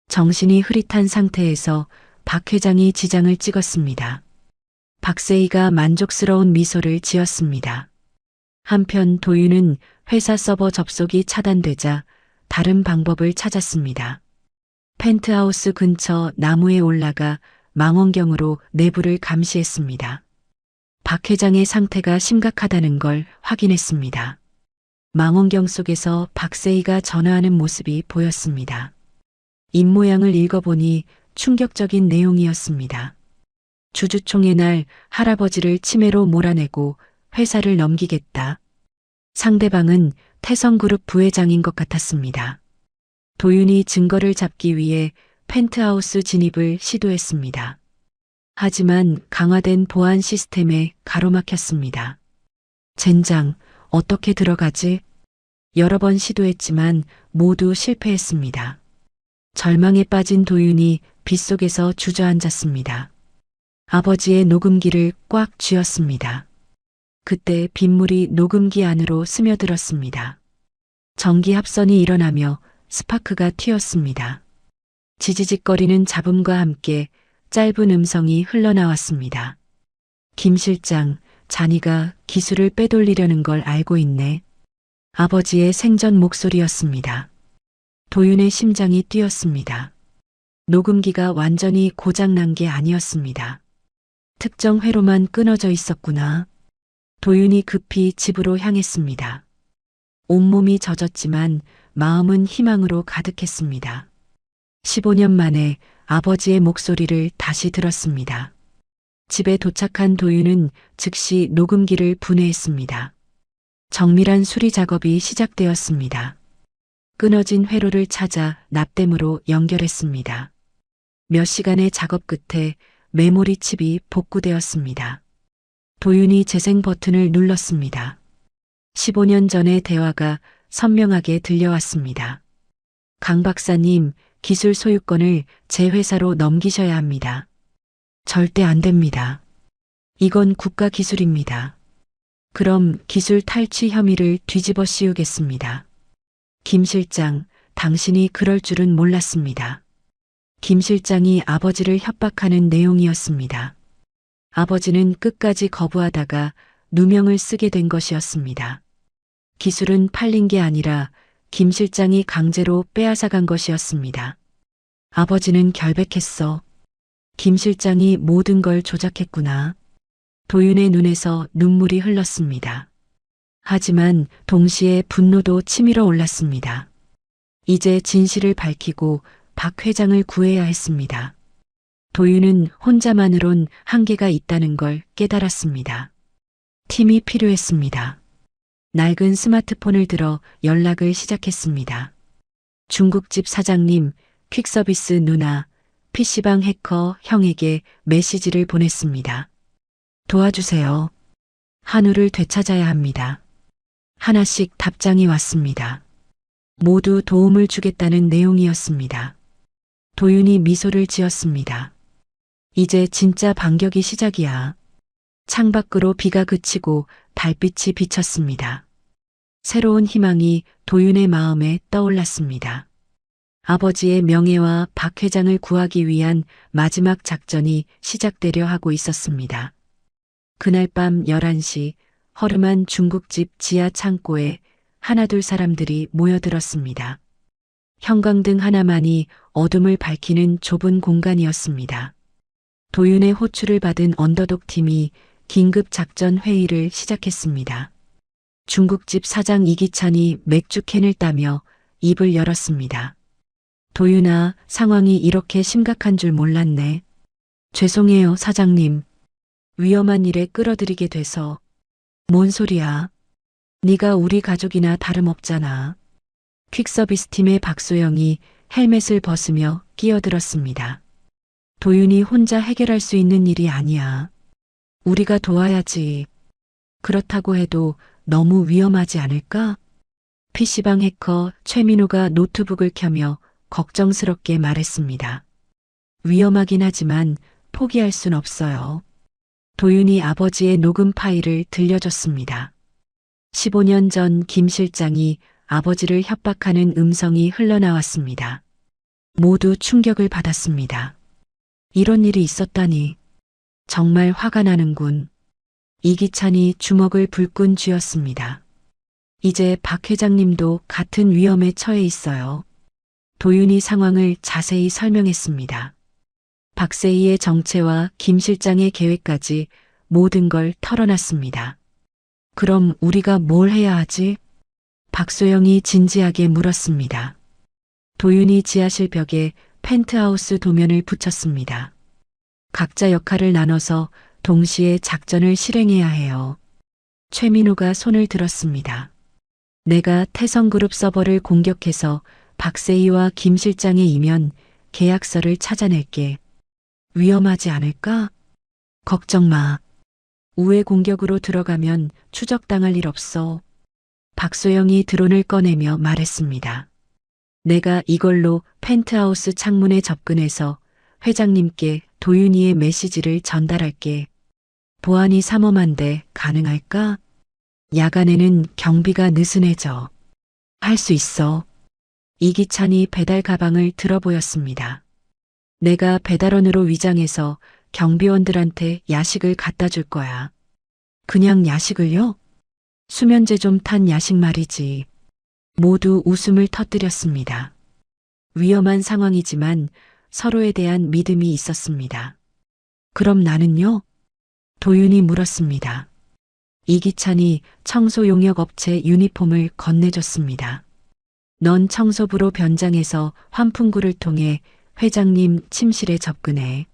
정신이 흐릿한 상태에서 박 회장이 지장을 찍었습니다. 박세희가 만족스러운 미소를 지었습니다. 한편 도윤은 회사 서버 접속이 차단되자 다른 방법을 찾았습니다. 펜트하우스 근처 나무에 올라가 망원경으로 내부를 감시했습니다. 박 회장의 상태가 심각하다는 걸 확인했습니다. 망원경 속에서 박세희가 전화하는 모습이 보였습니다. 입모양을 읽어보니 충격적인 내용이었습니다. 주주총회 날 할아버지를 치매로 몰아내고 회사를 넘기겠다. 상대방은 태성그룹 부회장인 것 같았습니다. 도윤이 증거를 잡기 위해 펜트하우스 진입을 시도했습니다. 하지만 강화된 보안 시스템에 가로막혔습니다. 젠장, 어떻게 들어가지? 여러 번 시도했지만 모두 실패했습니다. 절망에 빠진 도윤이 빗속에서 주저앉았습니다. 아버지의 녹음기를 꽉 쥐었습니다. 그때 빗물이 녹음기 안으로 스며들었습니다. 전기 합선이 일어나며 스파크가 튀었습니다. 지지직거리는 잡음과 함께 짧은 음성이 흘러나왔습니다. 김 실장, 자니가 기술을 빼돌리려는 걸 알고 있네. 아버지의 생전 목소리였습니다. 도윤의 심장이 뛰었습니다. 녹음기가 완전히 고장난 게 아니었습니다. 특정 회로만 끊어져 있었구나. 도윤이 급히 집으로 향했습니다. 온몸이 젖었지만 마음은 희망으로 가득했습니다. 15년 만에 아버지의 목소리를 다시 들었습니다. 집에 도착한 도윤은 즉시 녹음기를 분해했습니다. 정밀한 수리 작업이 시작되었습니다. 끊어진 회로를 찾아 납땜으로 연결했습니다. 몇 시간의 작업 끝에 메모리 칩이 복구되었습니다. 도윤이 재생 버튼을 눌렀습니다. 15년 전의 대화가 선명하게 들려왔습니다. 강 박사님, 기술 소유권을 제 회사로 넘기셔야 합니다. 절대 안 됩니다. 이건 국가 기술입니다. 그럼 기술 탈취 혐의를 뒤집어 씌우겠습니다. 김 실장, 당신이 그럴 줄은 몰랐습니다. 김 실장이 아버지를 협박하는 내용이었습니다. 아버지는 끝까지 거부하다가 누명을 쓰게 된 것이었습니다. 기술은 팔린 게 아니라 김 실장이 강제로 빼앗아간 것이었습니다. 아버지는 결백했어. 김 실장이 모든 걸 조작했구나. 도윤의 눈에서 눈물이 흘렀습니다. 하지만 동시에 분노도 치밀어 올랐습니다. 이제 진실을 밝히고 박 회장을 구해야 했습니다. 도윤은 혼자만으론 한계가 있다는 걸 깨달았습니다. 팀이 필요했습니다. 낡은 스마트폰을 들어 연락을 시작했습니다. 중국집 사장님, 퀵서비스 누나, PC방 해커 형에게 메시지를 보냈습니다. 도와주세요. 한우를 되찾아야 합니다. 하나씩 답장이 왔습니다. 모두 도움을 주겠다는 내용이었습니다. 도윤이 미소를 지었습니다. 이제 진짜 반격이 시작이야. 창밖으로 비가 그치고 달빛이 비쳤습니다. 새로운 희망이 도윤의 마음에 떠올랐습니다. 아버지의 명예와 박 회장을 구하기 위한 마지막 작전이 시작되려 하고 있었습니다. 그날 밤 11시 허름한 중국집 지하 창고에 하나둘 사람들이 모여들었습니다. 형광등 하나만이 어둠을 밝히는 좁은 공간이었습니다. 도윤의 호출을 받은 언더독 팀이 긴급 작전 회의를 시작했습니다. 중국집 사장 이기찬이 맥주캔을 따며 입을 열었습니다. 도윤아, 상황이 이렇게 심각한 줄 몰랐네. 죄송해요, 사장님. 위험한 일에 끌어들이게 돼서. 뭔 소리야? 네가 우리 가족이나 다름없잖아. 퀵서비스 팀의 박소영이 헬멧을 벗으며 끼어들었습니다. 도윤이 혼자 해결할 수 있는 일이 아니야. 우리가 도와야지. 그렇다고 해도 너무 위험하지 않을까? PC방 해커 최민호가 노트북을 켜며 걱정스럽게 말했습니다. 위험하긴 하지만 포기할 순 없어요. 도윤이 아버지의 녹음 파일을 들려줬습니다. 15년 전 김 실장이 아버지를 협박하는 음성이 흘러나왔습니다. 모두 충격을 받았습니다. 이런 일이 있었다니. 정말 화가 나는군. 이기찬이 주먹을 불끈 쥐었습니다. 이제 박 회장님도 같은 위험에 처해 있어요. 도윤이 상황을 자세히 설명했습니다. 박세희의 정체와 김 실장의 계획까지 모든 걸 털어놨습니다. 그럼 우리가 뭘 해야 하지? 박소영이 진지하게 물었습니다. 도윤이 지하실 벽에 펜트하우스 도면을 붙였습니다. 각자 역할을 나눠서 동시에 작전을 실행해야 해요. 최민호가 손을 들었습니다. 내가 태성그룹 서버를 공격해서 박세희와 김 실장의 이면 계약서를 찾아낼게. 위험하지 않을까? 걱정 마. 우회 공격으로 들어가면 추적당할 일 없어. 박소영이 드론을 꺼내며 말했습니다. 내가 이걸로 펜트하우스 창문에 접근해서 회장님께 도윤이의 메시지를 전달할게. 보안이 삼엄한데 가능할까? 야간에는 경비가 느슨해져. 할 수 있어. 이기찬이 배달 가방을 들어 보였습니다. 내가 배달원으로 위장해서 경비원들한테 야식을 갖다 줄 거야. 그냥 야식을요? 수면제 좀 탄 야식 말이지. 모두 웃음을 터뜨렸습니다. 위험한 상황이지만 서로에 대한 믿음이 있었습니다. 그럼 나는요? 도윤이 물었습니다. 이기찬이 청소 용역 업체 유니폼을 건네줬습니다. 넌 청소부로 변장해서 환풍구를 통해 회장님 침실에 접근해.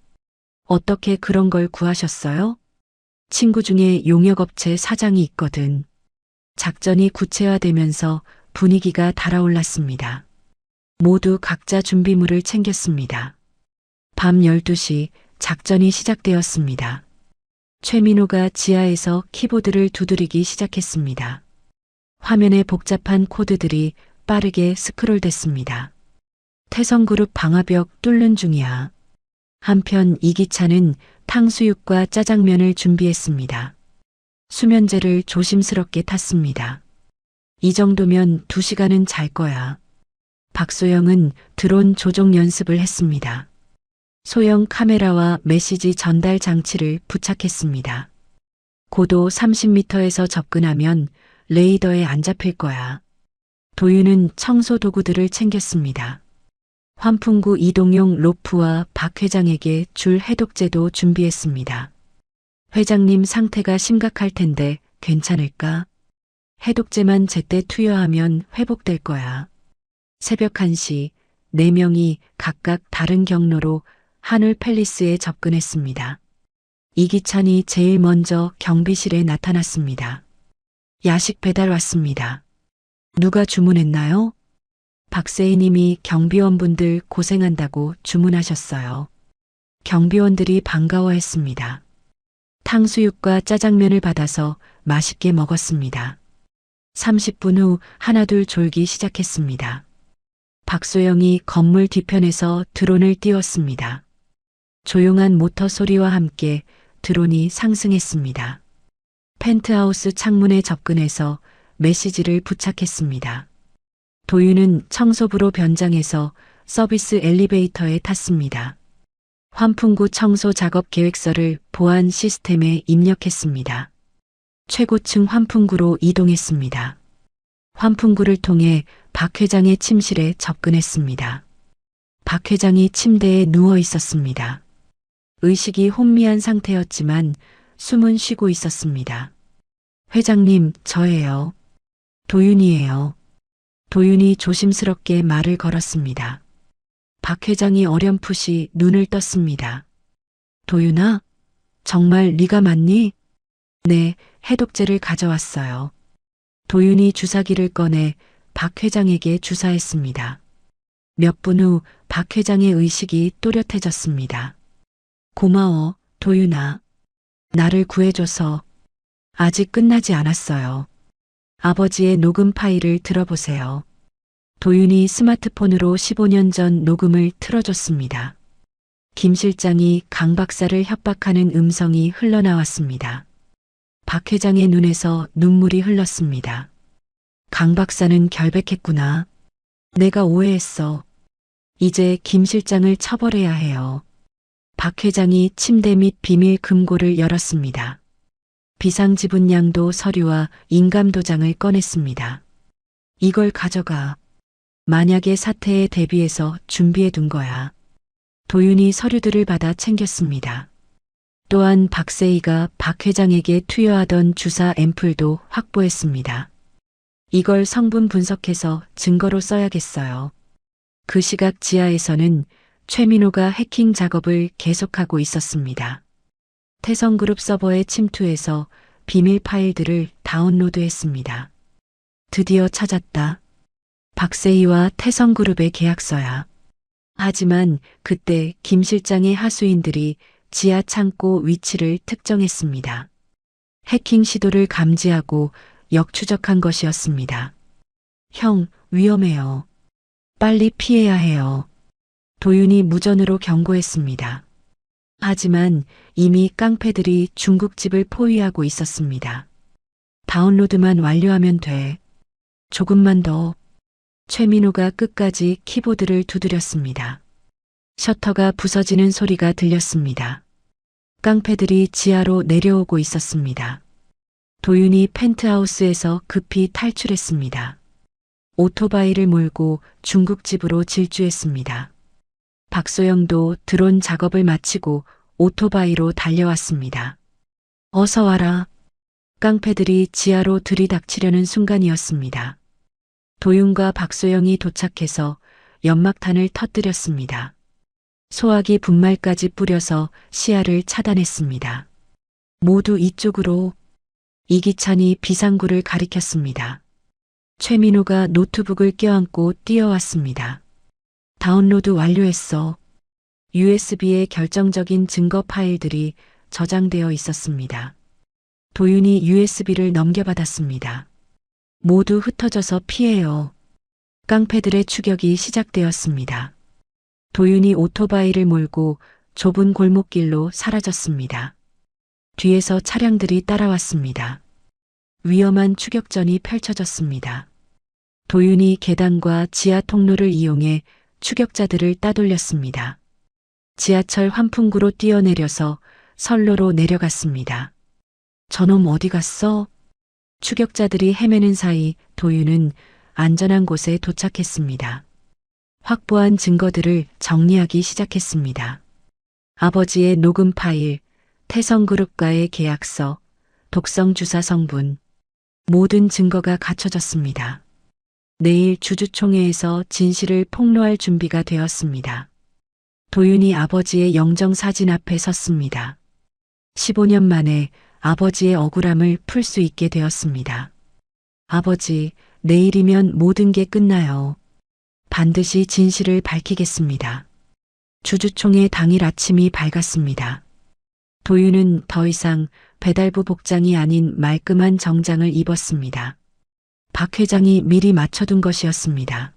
어떻게 그런 걸 구하셨어요? 친구 중에 용역업체 사장이 있거든. 작전이 구체화되면서 분위기가 달아올랐습니다. 모두 각자 준비물을 챙겼습니다. 밤 12시 작전이 시작되었습니다. 최민호가 지하에서 키보드를 두드리기 시작했습니다. 화면에 복잡한 코드들이 빠르게 스크롤됐습니다. 태성그룹 방화벽 뚫는 중이야. 한편 이기찬은 탕수육과 짜장면을 준비했습니다. 수면제를 조심스럽게 탔습니다. 이 정도면 2시간은 잘 거야. 박소영은 드론 조종 연습을 했습니다. 소형 카메라와 메시지 전달 장치를 부착했습니다. 고도 30m에서 접근하면 레이더에 안 잡힐 거야. 도윤은 청소 도구들을 챙겼습니다. 환풍구 이동용 로프와 박 회장에게 줄 해독제도 준비했습니다. 회장님 상태가 심각할 텐데 괜찮을까? 해독제만 제때 투여하면 회복될 거야. 새벽 1시 4명이 각각 다른 경로로 한울 팰리스에 접근했습니다. 이기찬이 제일 먼저 경비실에 나타났습니다. 야식 배달 왔습니다. 누가 주문했나요? 박세희님이 경비원분들 고생한다고 주문하셨어요. 경비원들이 반가워했습니다. 탕수육과 짜장면을 받아서 맛있게 먹었습니다. 30분 후 하나둘 졸기 시작했습니다. 박소영이 건물 뒤편에서 드론을 띄웠습니다. 조용한 모터 소리와 함께 드론이 상승했습니다. 펜트하우스 창문에 접근해서 메시지를 부착했습니다. 도윤은 청소부로 변장해서 서비스 엘리베이터에 탔습니다. 환풍구 청소 작업 계획서를 보안 시스템에 입력했습니다. 최고층 환풍구로 이동했습니다. 환풍구를 통해 박 회장의 침실에 접근했습니다. 박 회장이 침대에 누워 있었습니다. 의식이 혼미한 상태였지만 숨은 쉬고 있었습니다. 회장님, 저예요. 도윤이에요. 도윤이 조심스럽게 말을 걸었습니다. 박 회장이 어렴풋이 눈을 떴습니다. 도윤아, 정말 네가 맞니? 네, 해독제를 가져왔어요. 도윤이 주사기를 꺼내 박 회장에게 주사했습니다. 몇 분 후 박 회장의 의식이 또렷해졌습니다. 고마워, 도윤아. 나를 구해줘서. 아직 끝나지 않았어요. 아버지의 녹음 파일을 들어보세요. 도윤이 스마트폰으로 15년 전 녹음을 틀어줬습니다. 김 실장이 강 박사를 협박하는 음성이 흘러나왔습니다. 박 회장의 눈에서 눈물이 흘렀습니다. 강 박사는 결백했구나. 내가 오해했어. 이제 김 실장을 처벌해야 해요. 박 회장이 침대 및 비밀 금고를 열었습니다. 비상지분양도 서류와 인감도장을 꺼냈습니다. 이걸 가져가. 만약의 사태에 대비해서 준비해 둔 거야. 도윤이 서류들을 받아 챙겼습니다. 또한 박세희가 박 회장에게 투여하던 주사 앰플도 확보했습니다. 이걸 성분 분석해서 증거로 써야겠어요. 그 시각 지하에서는 최민호가 해킹 작업을 계속하고 있었습니다. 태성그룹 서버에 침투해서 비밀 파일들을 다운로드했습니다. 드디어 찾았다. 박세희와 태성그룹의 계약서야. 하지만 그때 김 실장의 하수인들이 지하 창고 위치를 특정했습니다. 해킹 시도를 감지하고 역추적한 것이었습니다. 형, 위험해요. 빨리 피해야 해요. 도윤이 무전으로 경고했습니다. 하지만 이미 깡패들이 중국집을 포위하고 있었습니다. 다운로드만 완료하면 돼. 조금만 더. 최민호가 끝까지 키보드를 두드렸습니다. 셔터가 부서지는 소리가 들렸습니다. 깡패들이 지하로 내려오고 있었습니다. 도윤이 펜트하우스에서 급히 탈출했습니다. 오토바이를 몰고 중국집으로 질주했습니다. 박소영도 드론 작업을 마치고 오토바이로 달려왔습니다. 어서 와라. 깡패들이 지하로 들이닥치려는 순간이었습니다. 도윤과 박소영이 도착해서 연막탄을 터뜨렸습니다. 소화기 분말까지 뿌려서 시야를 차단했습니다. 모두 이쪽으로. 이기찬이 비상구를 가리켰습니다. 최민호가 노트북을 껴안고 뛰어왔습니다. 다운로드 완료했어. USB에 결정적인 증거 파일들이 저장되어 있었습니다. 도윤이 USB를 넘겨받았습니다. 모두 흩어져서 피해요. 깡패들의 추격이 시작되었습니다. 도윤이 오토바이를 몰고 좁은 골목길로 사라졌습니다. 뒤에서 차량들이 따라왔습니다. 위험한 추격전이 펼쳐졌습니다. 도윤이 계단과 지하 통로를 이용해 추격자들을 따돌렸습니다. 지하철 환풍구로 뛰어내려서 선로로 내려갔습니다. 저놈 어디 갔어? 추격자들이 헤매는 사이 도윤은 안전한 곳에 도착했습니다. 확보한 증거들을 정리하기 시작했습니다. 아버지의 녹음 파일, 태성그룹과의 계약서, 독성 주사 성분, 모든 증거가 갖춰졌습니다. 내일 주주총회에서 진실을 폭로할 준비가 되었습니다. 도윤이 아버지의 영정사진 앞에 섰습니다. 15년 만에 아버지의 억울함을 풀 수 있게 되었습니다. 아버지, 내일이면 모든 게 끝나요. 반드시 진실을 밝히겠습니다. 주주총회 당일 아침이 밝았습니다. 도윤은 더 이상 배달부 복장이 아닌 말끔한 정장을 입었습니다. 박 회장이 미리 맞춰둔 것이었습니다.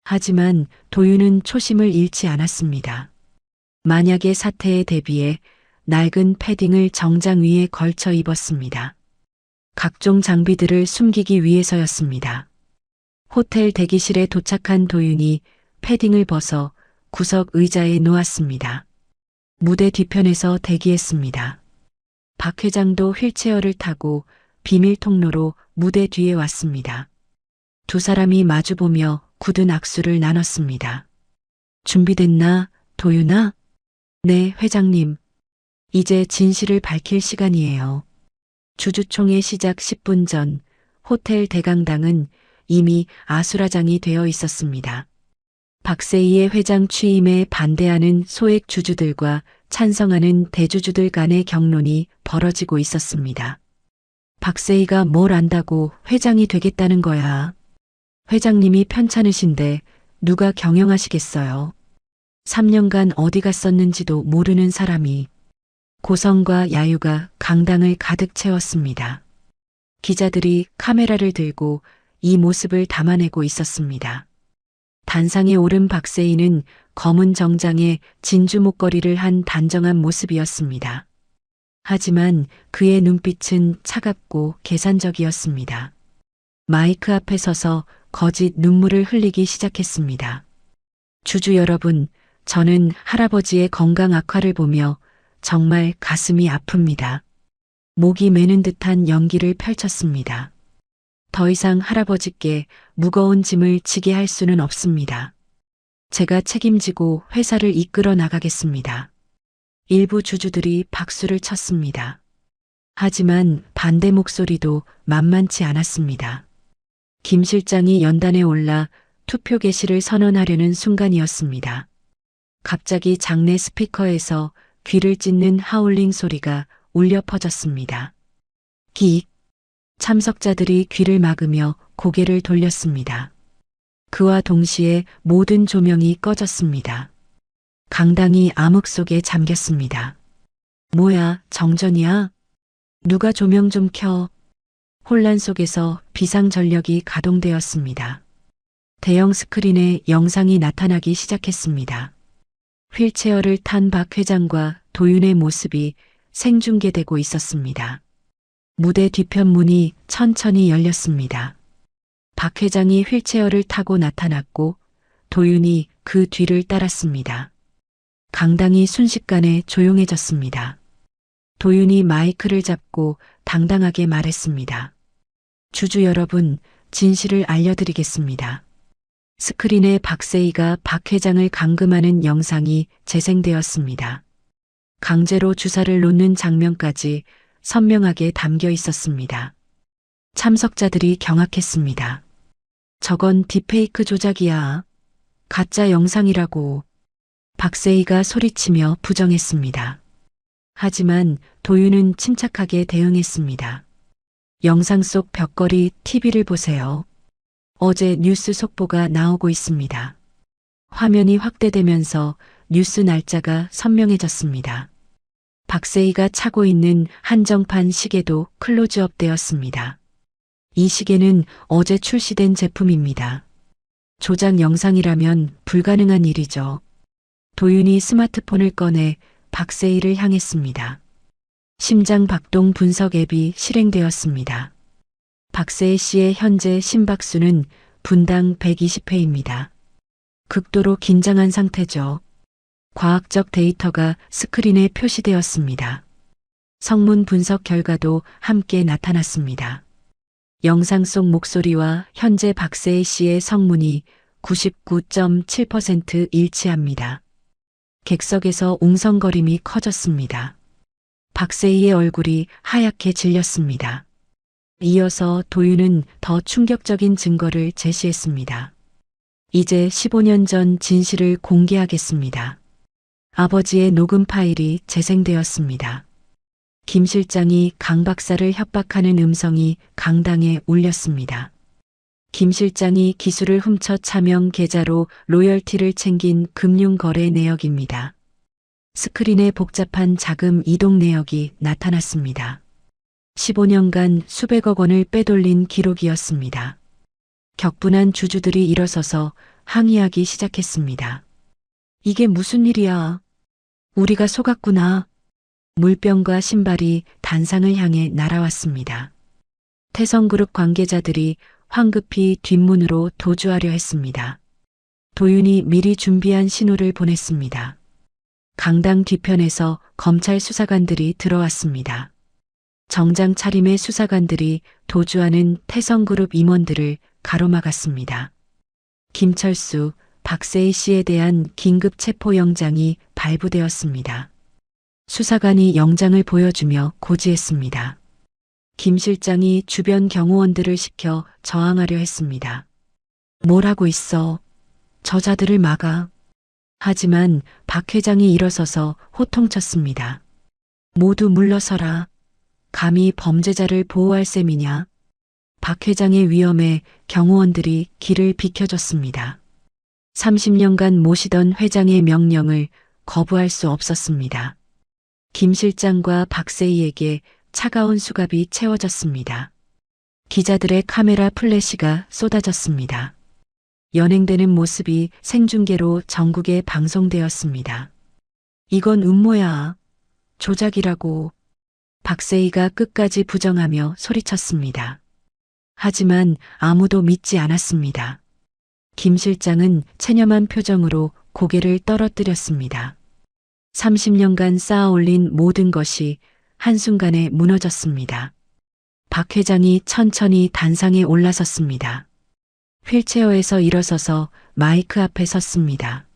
하지만 도윤은 초심을 잃지 않았습니다. 만약의 사태에 대비해 낡은 패딩을 정장 위에 걸쳐 입었습니다. 각종 장비들을 숨기기 위해서였습니다. 호텔 대기실에 도착한 도윤이 패딩을 벗어 구석 의자에 놓았습니다. 무대 뒤편에서 대기했습니다. 박 회장도 휠체어를 타고 비밀 통로로 무대 뒤에 왔습니다. 두 사람이 마주보며 굳은 악수를 나눴습니다. 준비됐나, 도윤아? 네, 회장님. 이제 진실을 밝힐 시간이에요. 주주총회 시작 10분 전 호텔 대강당은 이미 아수라장이 되어 있었습니다. 박세희의 회장 취임에 반대하는 소액 주주들과 찬성하는 대주주들 간의 격론이 벌어지고 있었습니다. 박세희가 뭘 안다고 회장이 되겠다는 거야. 회장님이 편찮으신데 누가 경영하시겠어요. 3년간 어디 갔었는지도 모르는 사람이. 고성과 야유가 강당을 가득 채웠습니다. 기자들이 카메라를 들고 이 모습을 담아내고 있었습니다. 단상에 오른 박세희는 검은 정장에 진주 목걸이를 한 단정한 모습이었습니다. 하지만 그의 눈빛은 차갑고 계산적이었습니다. 마이크 앞에 서서 거짓 눈물을 흘리기 시작했습니다. 주주 여러분, 저는 할아버지의 건강 악화를 보며 정말 가슴이 아픕니다. 목이 메는 듯한 연기를 펼쳤습니다. 더 이상 할아버지께 무거운 짐을 지게 할 수는 없습니다. 제가 책임지고 회사를 이끌어 나가겠습니다. 일부 주주들이 박수를 쳤습니다. 하지만 반대 목소리도 만만치 않았습니다. 김 실장이 연단에 올라 투표 개시를 선언하려는 순간이었습니다. 갑자기 장내 스피커에서 귀를 찢는 하울링 소리가 울려 퍼졌습니다. 기익. 참석자들이 귀를 막으며 고개를 돌렸습니다. 그와 동시에 모든 조명이 꺼졌습니다. 강당이 암흑 속에 잠겼습니다. 뭐야, 정전이야? 누가 조명 좀 켜. 혼란 속에서 비상전력이 가동되었습니다. 대형 스크린에 영상이 나타나기 시작했습니다. 휠체어를 탄 박 회장과 도윤의 모습이 생중계되고 있었습니다. 무대 뒤편 문이 천천히 열렸습니다. 박 회장이 휠체어를 타고 나타났고 도윤이 그 뒤를 따랐습니다. 강당이 순식간에 조용해졌습니다. 도윤이 마이크를 잡고 당당하게 말했습니다. 주주 여러분, 진실을 알려드리겠습니다. 스크린에 박세희가 박 회장을 감금하는 영상이 재생되었습니다. 강제로 주사를 놓는 장면까지 선명하게 담겨 있었습니다. 참석자들이 경악했습니다. 저건 딥페이크 조작이야. 가짜 영상이라고. 박세희가 소리치며 부정했습니다. 하지만 도윤은 침착하게 대응했습니다. 영상 속 벽걸이 TV를 보세요. 어제 뉴스 속보가 나오고 있습니다. 화면이 확대되면서 뉴스 날짜가 선명해졌습니다. 박세희가 차고 있는 한정판 시계도 클로즈업 되었습니다. 이 시계는 어제 출시된 제품입니다. 조작 영상이라면 불가능한 일이죠. 도윤이 스마트폰을 꺼내 박세희를 향했습니다. 심장 박동 분석 앱이 실행되었습니다. 박세희 씨의 현재 심박수는 분당 120회입니다. 극도로 긴장한 상태죠. 과학적 데이터가 스크린에 표시되었습니다. 성문 분석 결과도 함께 나타났습니다. 영상 속 목소리와 현재 박세희 씨의 성문이 99.7% 일치합니다. 객석에서 웅성거림이 커졌습니다. 박세희의 얼굴이 하얗게 질렸습니다. 이어서 도윤은 더 충격적인 증거를 제시했습니다. 이제 15년 전 진실을 공개하겠습니다. 아버지의 녹음 파일이 재생되었습니다. 김 실장이 강 박사를 협박하는 음성이 강당에 울렸습니다. 김 실장이 기술을 훔쳐 차명 계좌로 로열티를 챙긴 금융거래 내역입니다. 스크린에 복잡한 자금 이동 내역이 나타났습니다. 15년간 수백억 원을 빼돌린 기록이었습니다. 격분한 주주들이 일어서서 항의하기 시작했습니다. 이게 무슨 일이야? 우리가 속았구나. 물병과 신발이 단상을 향해 날아왔습니다. 태성그룹 관계자들이 황급히 뒷문으로 도주하려 했습니다. 도윤이 미리 준비한 신호를 보냈습니다. 강당 뒤편에서 검찰 수사관들이 들어왔습니다. 정장 차림의 수사관들이 도주하는 태성그룹 임원들을 가로막았습니다. 김철수, 박세희 씨에 대한 긴급 체포영장이 발부되었습니다. 수사관이 영장을 보여주며 고지했습니다. 김 실장이 주변 경호원들을 시켜 저항하려 했습니다. 뭘 하고 있어? 저자들을 막아. 하지만 박 회장이 일어서서 호통쳤습니다. 모두 물러서라. 감히 범죄자를 보호할 셈이냐. 박 회장의 위험에 경호원들이 길을 비켜줬습니다. 30년간 모시던 회장의 명령을 거부할 수 없었습니다. 김 실장과 박세희에게 차가운 수갑이 채워졌습니다. 기자들의 카메라 플래시가 쏟아졌습니다. 연행되는 모습이 생중계로 전국에 방송되었습니다. 이건 음모야. 조작이라고. 박세희가 끝까지 부정하며 소리쳤습니다. 하지만 아무도 믿지 않았습니다. 김 실장은 체념한 표정으로 고개를 떨어뜨렸습니다. 30년간 쌓아올린 모든 것이 한순간에 무너졌습니다. 박 회장이 천천히 단상에 올라섰습니다. 휠체어에서 일어서서 마이크 앞에 섰습니다.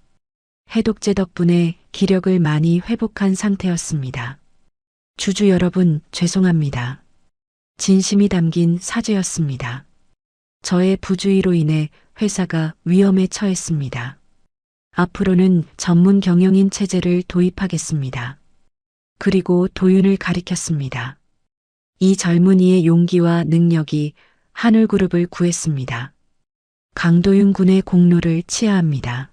해독제 덕분에 기력을 많이 회복한 상태였습니다. 주주 여러분, 죄송합니다. 진심이 담긴 사죄였습니다. 저의 부주의로 인해 회사가 위험에 처했습니다. 앞으로는 전문 경영인 체제를 도입하겠습니다. 그리고 도윤을 가리켰습니다. 이 젊은이의 용기와 능력이 한울그룹을 구했습니다. 강도윤 군의 공로를 치하합니다.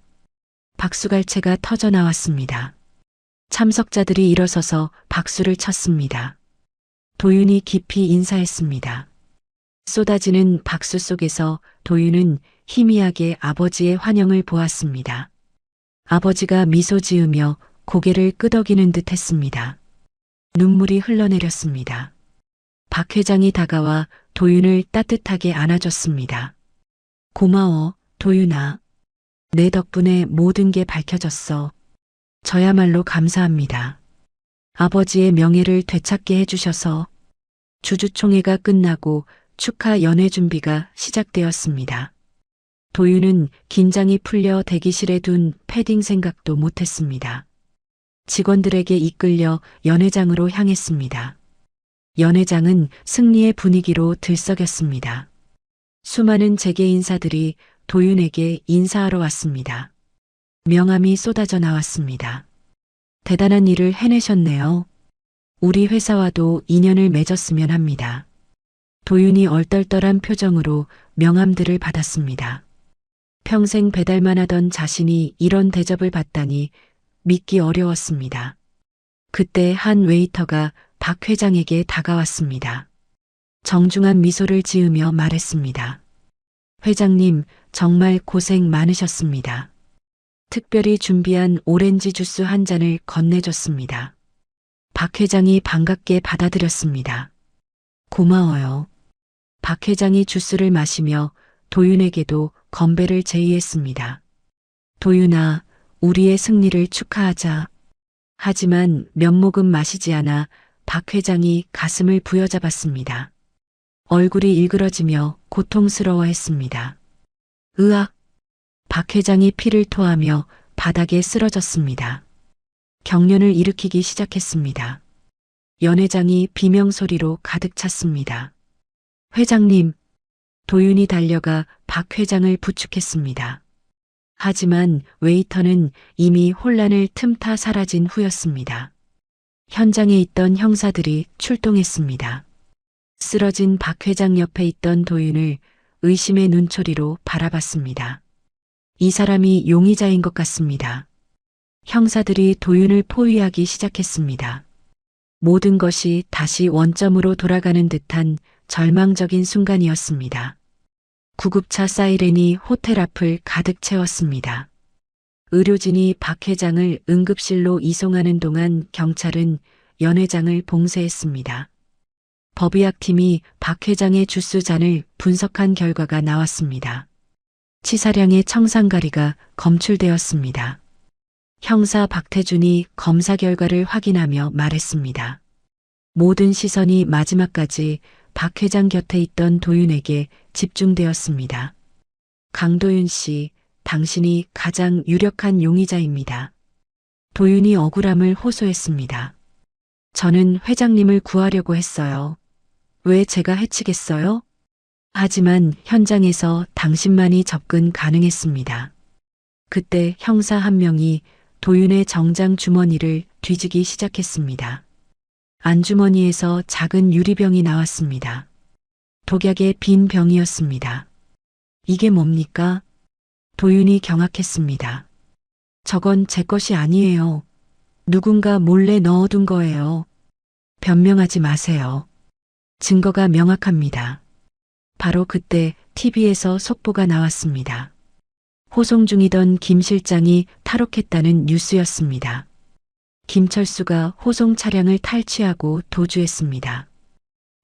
박수갈채가 터져 나왔습니다. 참석자들이 일어서서 박수를 쳤습니다. 도윤이 깊이 인사했습니다. 쏟아지는 박수 속에서 도윤은 희미하게 아버지의 환영을 보았습니다. 아버지가 미소 지으며 고개를 끄덕이는 듯 했습니다. 눈물이 흘러내렸습니다. 박 회장이 다가와 도윤을 따뜻하게 안아줬습니다. 고마워, 도윤아. 내 덕분에 모든 게 밝혀졌어. 저야말로 감사합니다. 아버지의 명예를 되찾게 해주셔서. 주주총회가 끝나고 축하 연회 준비가 시작되었습니다. 도윤은 긴장이 풀려 대기실에 둔 패딩 생각도 못했습니다. 직원들에게 이끌려 연회장으로 향했습니다. 연회장은 승리의 분위기로 들썩였습니다. 수많은 재계 인사들이 도윤에게 인사하러 왔습니다. 명함이 쏟아져 나왔습니다. 대단한 일을 해내셨네요. 우리 회사와도 인연을 맺었으면 합니다. 도윤이 얼떨떨한 표정으로 명함들을 받았습니다. 평생 배달만 하던 자신이 이런 대접을 받다니 믿기 어려웠습니다. 그때 한 웨이터가 박 회장에게 다가왔습니다. 정중한 미소를 지으며 말했습니다. 회장님, 정말 고생 많으셨습니다. 특별히 준비한 오렌지 주스 한 잔을 건네줬습니다. 박 회장이 반갑게 받아들였습니다. 고마워요. 박 회장이 주스를 마시며 도윤에게도 건배를 제의했습니다. 도윤아, 우리의 승리를 축하하자. 하지만 몇 모금 마시지 않아 박 회장이 가슴을 부여잡았습니다. 얼굴이 일그러지며 고통스러워했습니다. 으악! 박 회장이 피를 토하며 바닥에 쓰러졌습니다. 경련을 일으키기 시작했습니다. 연회장이 비명소리로 가득 찼습니다. 회장님! 도윤이 달려가 박 회장을 부축했습니다. 하지만 웨이터는 이미 혼란을 틈타 사라진 후였습니다. 현장에 있던 형사들이 출동했습니다. 쓰러진 박 회장 옆에 있던 도윤을 의심의 눈초리로 바라봤습니다. 이 사람이 용의자인 것 같습니다. 형사들이 도윤을 포위하기 시작했습니다. 모든 것이 다시 원점으로 돌아가는 듯한 절망적인 순간이었습니다. 구급차 사이렌이 호텔 앞을 가득 채웠습니다. 의료진이 박 회장을 응급실로 이송하는 동안 경찰은 연 회장을 봉쇄했습니다. 법의학팀이 박 회장의 주스 잔을 분석한 결과가 나왔습니다. 치사량의 청산가리가 검출되었습니다. 형사 박태준이 검사 결과를 확인하며 말했습니다. 모든 시선이 마지막까지 박 회장 곁에 있던 도윤에게 집중되었습니다. 강도윤 씨, 당신이 가장 유력한 용의자입니다. 도윤이 억울함을 호소했습니다. 저는 회장님을 구하려고 했어요. 왜 제가 해치겠어요? 하지만 현장에서 당신만이 접근 가능했습니다. 그때 형사 한 명이 도윤의 정장 주머니를 뒤지기 시작했습니다. 안주머니에서 작은 유리병이 나왔습니다. 독약의 빈 병이었습니다. 이게 뭡니까? 도윤이 경악했습니다. 저건 제 것이 아니에요. 누군가 몰래 넣어둔 거예요. 변명하지 마세요. 증거가 명확합니다. 바로 그때 TV에서 속보가 나왔습니다. 호송 중이던 김 실장이 탈옥했다는 뉴스였습니다. 김철수가 호송 차량을 탈취하고 도주했습니다.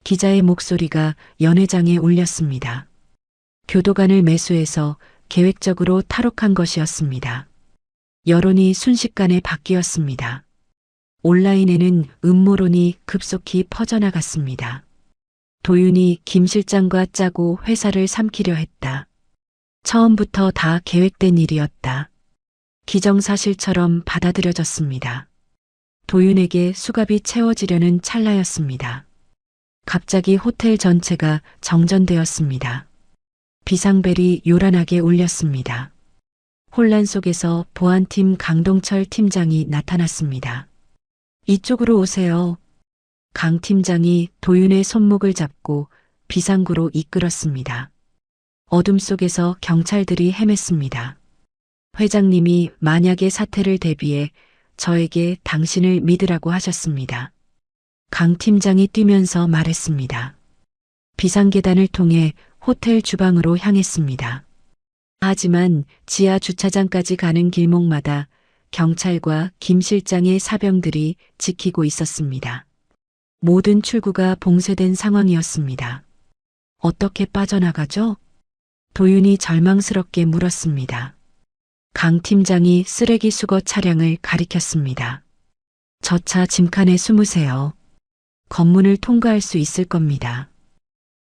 기자의 목소리가 연 회장에 울렸습니다. 교도관을 매수해서 계획적으로 탈옥한 것이었습니다. 여론이 순식간에 바뀌었습니다. 온라인에는 음모론이 급속히 퍼져나갔습니다. 도윤이 김 실장과 짜고 회사를 삼키려 했다. 처음부터 다 계획된 일이었다. 기정사실처럼 받아들여졌습니다. 도윤에게 수갑이 채워지려는 찰나였습니다. 갑자기 호텔 전체가 정전되었습니다. 비상벨이 요란하게 울렸습니다. 혼란 속에서 보안팀 강동철 팀장이 나타났습니다. 이쪽으로 오세요. 강 팀장이 도윤의 손목을 잡고 비상구로 이끌었습니다. 어둠 속에서 경찰들이 헤맸습니다. 회장님이 만약의 사태를 대비해 저에게 당신을 믿으라고 하셨습니다. 강 팀장이 뛰면서 말했습니다. 비상계단을 통해 호텔 주방으로 향했습니다. 하지만 지하 주차장까지 가는 길목마다 경찰과 김 실장의 사병들이 지키고 있었습니다. 모든 출구가 봉쇄된 상황이었습니다. 어떻게 빠져나가죠? 도윤이 절망스럽게 물었습니다. 강 팀장이 쓰레기 수거 차량을 가리켰습니다. 저 차 짐칸에 숨으세요. 검문을 통과할 수 있을 겁니다.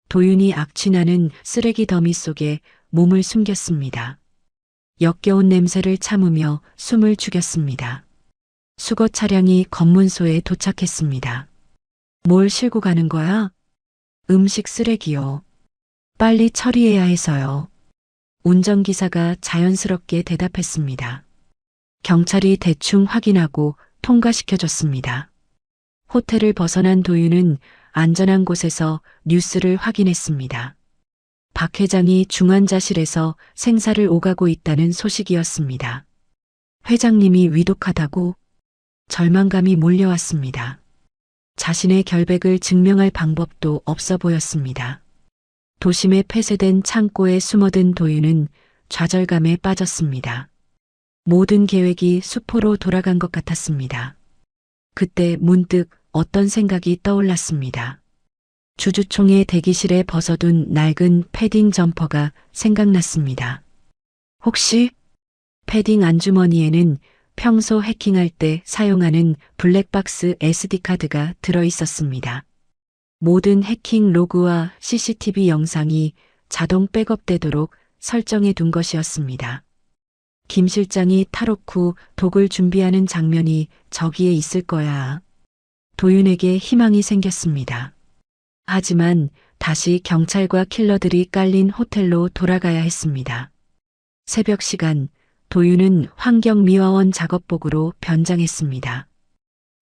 도윤이 악취나는 쓰레기 더미 속에 몸을 숨겼습니다. 역겨운 냄새를 참으며 숨을 죽였습니다. 수거 차량이 검문소에 도착했습니다. 뭘 싣고 가는 거야? 음식 쓰레기요. 빨리 처리해야 해서요. 운전기사가 자연스럽게 대답했습니다. 경찰이 대충 확인하고 통과시켜줬습니다. 호텔을 벗어난 도윤은 안전한 곳에서 뉴스를 확인했습니다. 박 회장이 중환자실에서 생사를 오가고 있다는 소식이었습니다. 회장님이 위독하다고 절망감이 몰려왔습니다. 자신의 결백을 증명할 방법도 없어 보였습니다. 도심에 폐쇄된 창고에 숨어든 도윤은 좌절감에 빠졌습니다. 모든 계획이 수포로 돌아간 것 같았습니다. 그때 문득 어떤 생각이 떠올랐습니다. 주주총회 대기실에 벗어둔 낡은 패딩 점퍼가 생각났습니다. 혹시 패딩 안주머니에는 평소 해킹할 때 사용하는 블랙박스 SD카드가 들어있었습니다. 모든 해킹 로그와 CCTV 영상이 자동 백업되도록 설정해 둔 것이었습니다. 김 실장이 탈옥 후 독을 준비하는 장면이 저기에 있을 거야. 도윤에게 희망이 생겼습니다. 하지만 다시 경찰과 킬러들이 깔린 호텔로 돌아가야 했습니다. 새벽 시간, 도윤은 환경미화원 작업복으로 변장했습니다.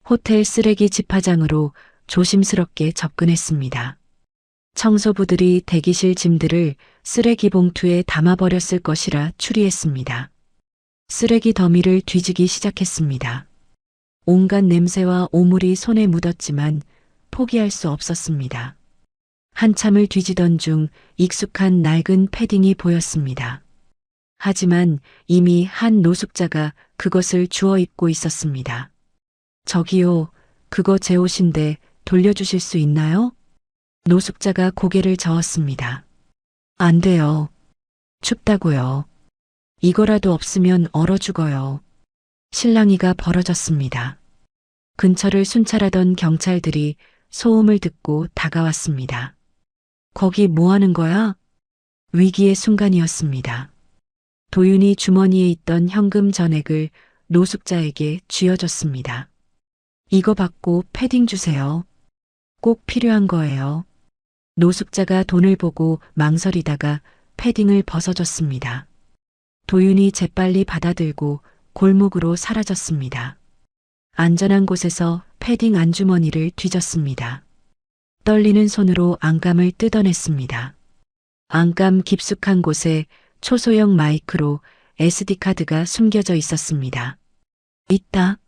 호텔 쓰레기 집화장으로 조심스럽게 접근했습니다. 청소부들이 대기실 짐들을 쓰레기 봉투에 담아버렸을 것이라 추리했습니다. 쓰레기 더미를 뒤지기 시작했습니다. 온갖 냄새와 오물이 손에 묻었지만 포기할 수 없었습니다. 한참을 뒤지던 중 익숙한 낡은 패딩이 보였습니다. 하지만 이미 한 노숙자가 그것을 주워 입고 있었습니다. 저기요, 그거 제 옷인데 돌려주실 수 있나요? 노숙자가 고개를 저었습니다. 안 돼요. 춥다고요. 이거라도 없으면 얼어 죽어요. 실랑이가 벌어졌습니다. 근처를 순찰하던 경찰들이 소음을 듣고 다가왔습니다. 거기 뭐 하는 거야? 위기의 순간이었습니다. 도윤이 주머니에 있던 현금 전액을 노숙자에게 쥐어줬습니다. 이거 받고 패딩 주세요. 꼭 필요한 거예요. 노숙자가 돈을 보고 망설이다가 패딩을 벗어줬습니다. 도윤이 재빨리 받아들고 골목으로 사라졌습니다. 안전한 곳에서 패딩 안주머니를 뒤졌습니다. 떨리는 손으로 안감을 뜯어냈습니다. 안감 깊숙한 곳에 초소형 마이크로 SD카드가 숨겨져 있었습니다. 있다.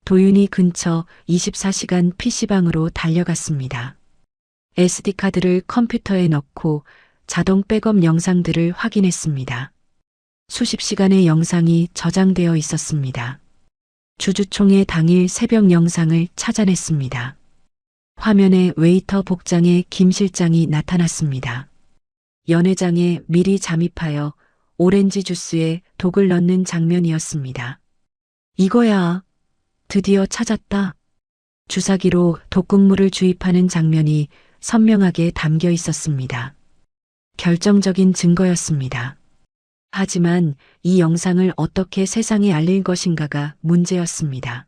도윤이 근처 24시간 PC방으로 달려갔습니다. SD카드를 컴퓨터에 넣고 자동 백업 영상들을 확인했습니다. 수십 시간의 영상이 저장되어 있었습니다. 주주총회 당일 새벽 영상을 찾아냈습니다. 화면에 웨이터 복장의 김 실장이 나타났습니다. 연회장에 미리 잠입하여 오렌지 주스에 독을 넣는 장면이었습니다. 이거야. 드디어 찾았다. 주사기로 독극물을 주입하는 장면이 선명하게 담겨 있었습니다. 결정적인 증거였습니다. 하지만 이 영상을 어떻게 세상에 알릴 것인가가 문제였습니다.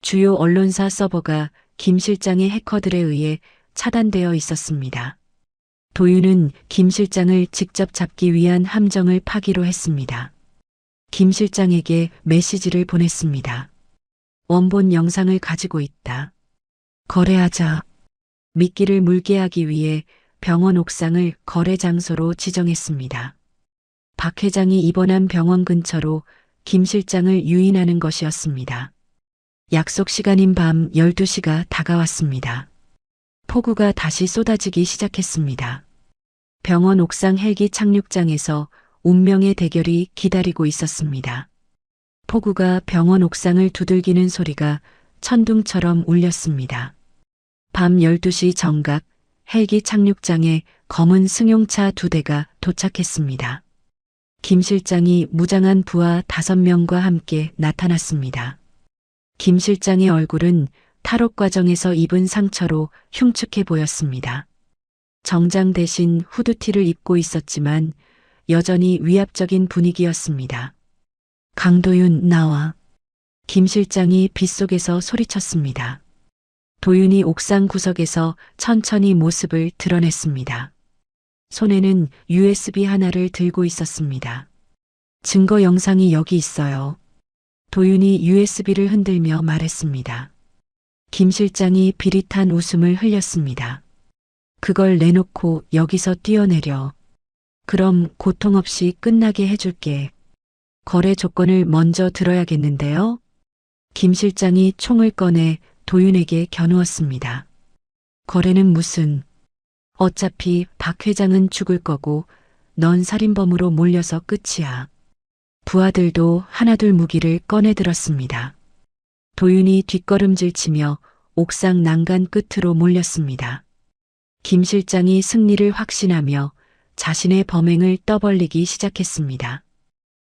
주요 언론사 서버가 김 실장의 해커들에 의해 차단되어 있었습니다. 도윤은 김 실장을 직접 잡기 위한 함정을 파기로 했습니다. 김 실장에게 메시지를 보냈습니다. 원본 영상을 가지고 있다. 거래하자. 미끼를 물게 하기 위해 병원 옥상을 거래 장소로 지정했습니다. 박 회장이 입원한 병원 근처로 김 실장을 유인하는 것이었습니다. 약속 시간인 밤 12시가 다가왔습니다. 폭우가 다시 쏟아지기 시작했습니다. 병원 옥상 헬기 착륙장에서 운명의 대결이 기다리고 있었습니다. 폭우가 병원 옥상을 두들기는 소리가 천둥처럼 울렸습니다. 밤 12시 정각 헬기 착륙장에 검은 승용차 2대가 도착했습니다. 김 실장이 무장한 부하 5명과 함께 나타났습니다. 김 실장의 얼굴은 탈옥 과정에서 입은 상처로 흉측해 보였습니다. 정장 대신 후드티를 입고 있었지만 여전히 위압적인 분위기였습니다. 강도윤 나와. 김 실장이 빗속에서 소리쳤습니다. 도윤이 옥상 구석에서 천천히 모습을 드러냈습니다. 손에는 USB 하나를 들고 있었습니다. 증거 영상이 여기 있어요. 도윤이 USB를 흔들며 말했습니다. 김 실장이 비릿한 웃음을 흘렸습니다. 그걸 내놓고 여기서 뛰어내려. 그럼 고통 없이 끝나게 해줄게. 거래 조건을 먼저 들어야겠는데요. 김 실장이 총을 꺼내 도윤에게 겨누었습니다. 거래는 무슨. 어차피 박 회장은 죽을 거고 넌 살인범으로 몰려서 끝이야. 부하들도 하나둘 무기를 꺼내들었습니다. 도윤이 뒷걸음질 치며 옥상 난간 끝으로 몰렸습니다. 김 실장이 승리를 확신하며 자신의 범행을 떠벌리기 시작했습니다.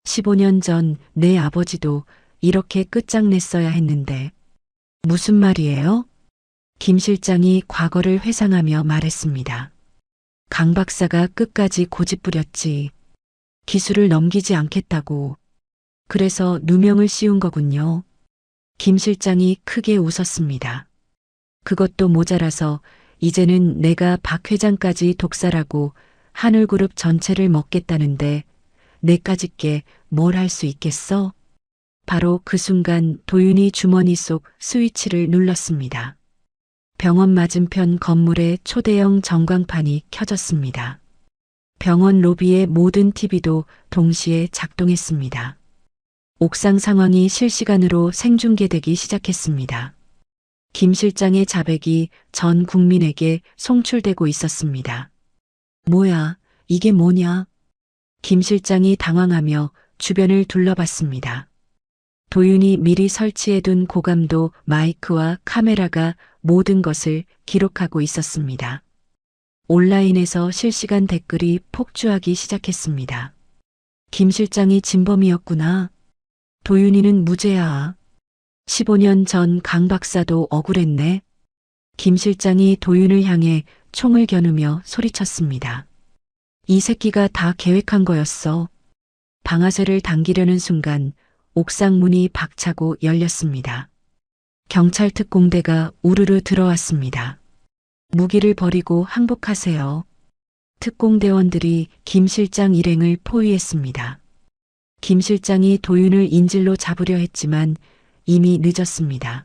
15년 전 내 아버지도 이렇게 끝장냈어야 했는데. 무슨 말이에요? 김 실장이 과거를 회상하며 말했습니다. 강 박사가 끝까지 고집부렸지. 기술을 넘기지 않겠다고. 그래서 누명을 씌운 거군요. 김 실장이 크게 웃었습니다. 그것도 모자라서 이제는 내가 박 회장까지 독살하고 하늘그룹 전체를 먹겠다는데 내까짓게 뭘 할 수 있겠어? 바로 그 순간 도윤이 주머니 속 스위치를 눌렀습니다. 병원 맞은편 건물의 초대형 전광판이 켜졌습니다. 병원 로비의 모든 TV도 동시에 작동했습니다. 옥상 상황이 실시간으로 생중계되기 시작했습니다. 김 실장의 자백이 전 국민에게 송출되고 있었습니다. 뭐야, 이게 뭐냐? 김 실장이 당황하며 주변을 둘러봤습니다. 도윤이 미리 설치해둔 고감도 마이크와 카메라가 모든 것을 기록하고 있었습니다. 온라인에서 실시간 댓글이 폭주하기 시작했습니다. 김 실장이 진범이었구나. 도윤이는 무죄야. 15년 전 강 박사도 억울했네. 김 실장이 도윤을 향해 총을 겨누며 소리쳤습니다. 이 새끼가 다 계획한 거였어. 방아쇠를 당기려는 순간 옥상 문이 박차고 열렸습니다. 경찰 특공대가 우르르 들어왔습니다. 무기를 버리고 항복하세요. 특공대원들이 김 실장 일행을 포위했습니다. 김 실장이 도윤을 인질로 잡으려 했지만 이미 늦었습니다.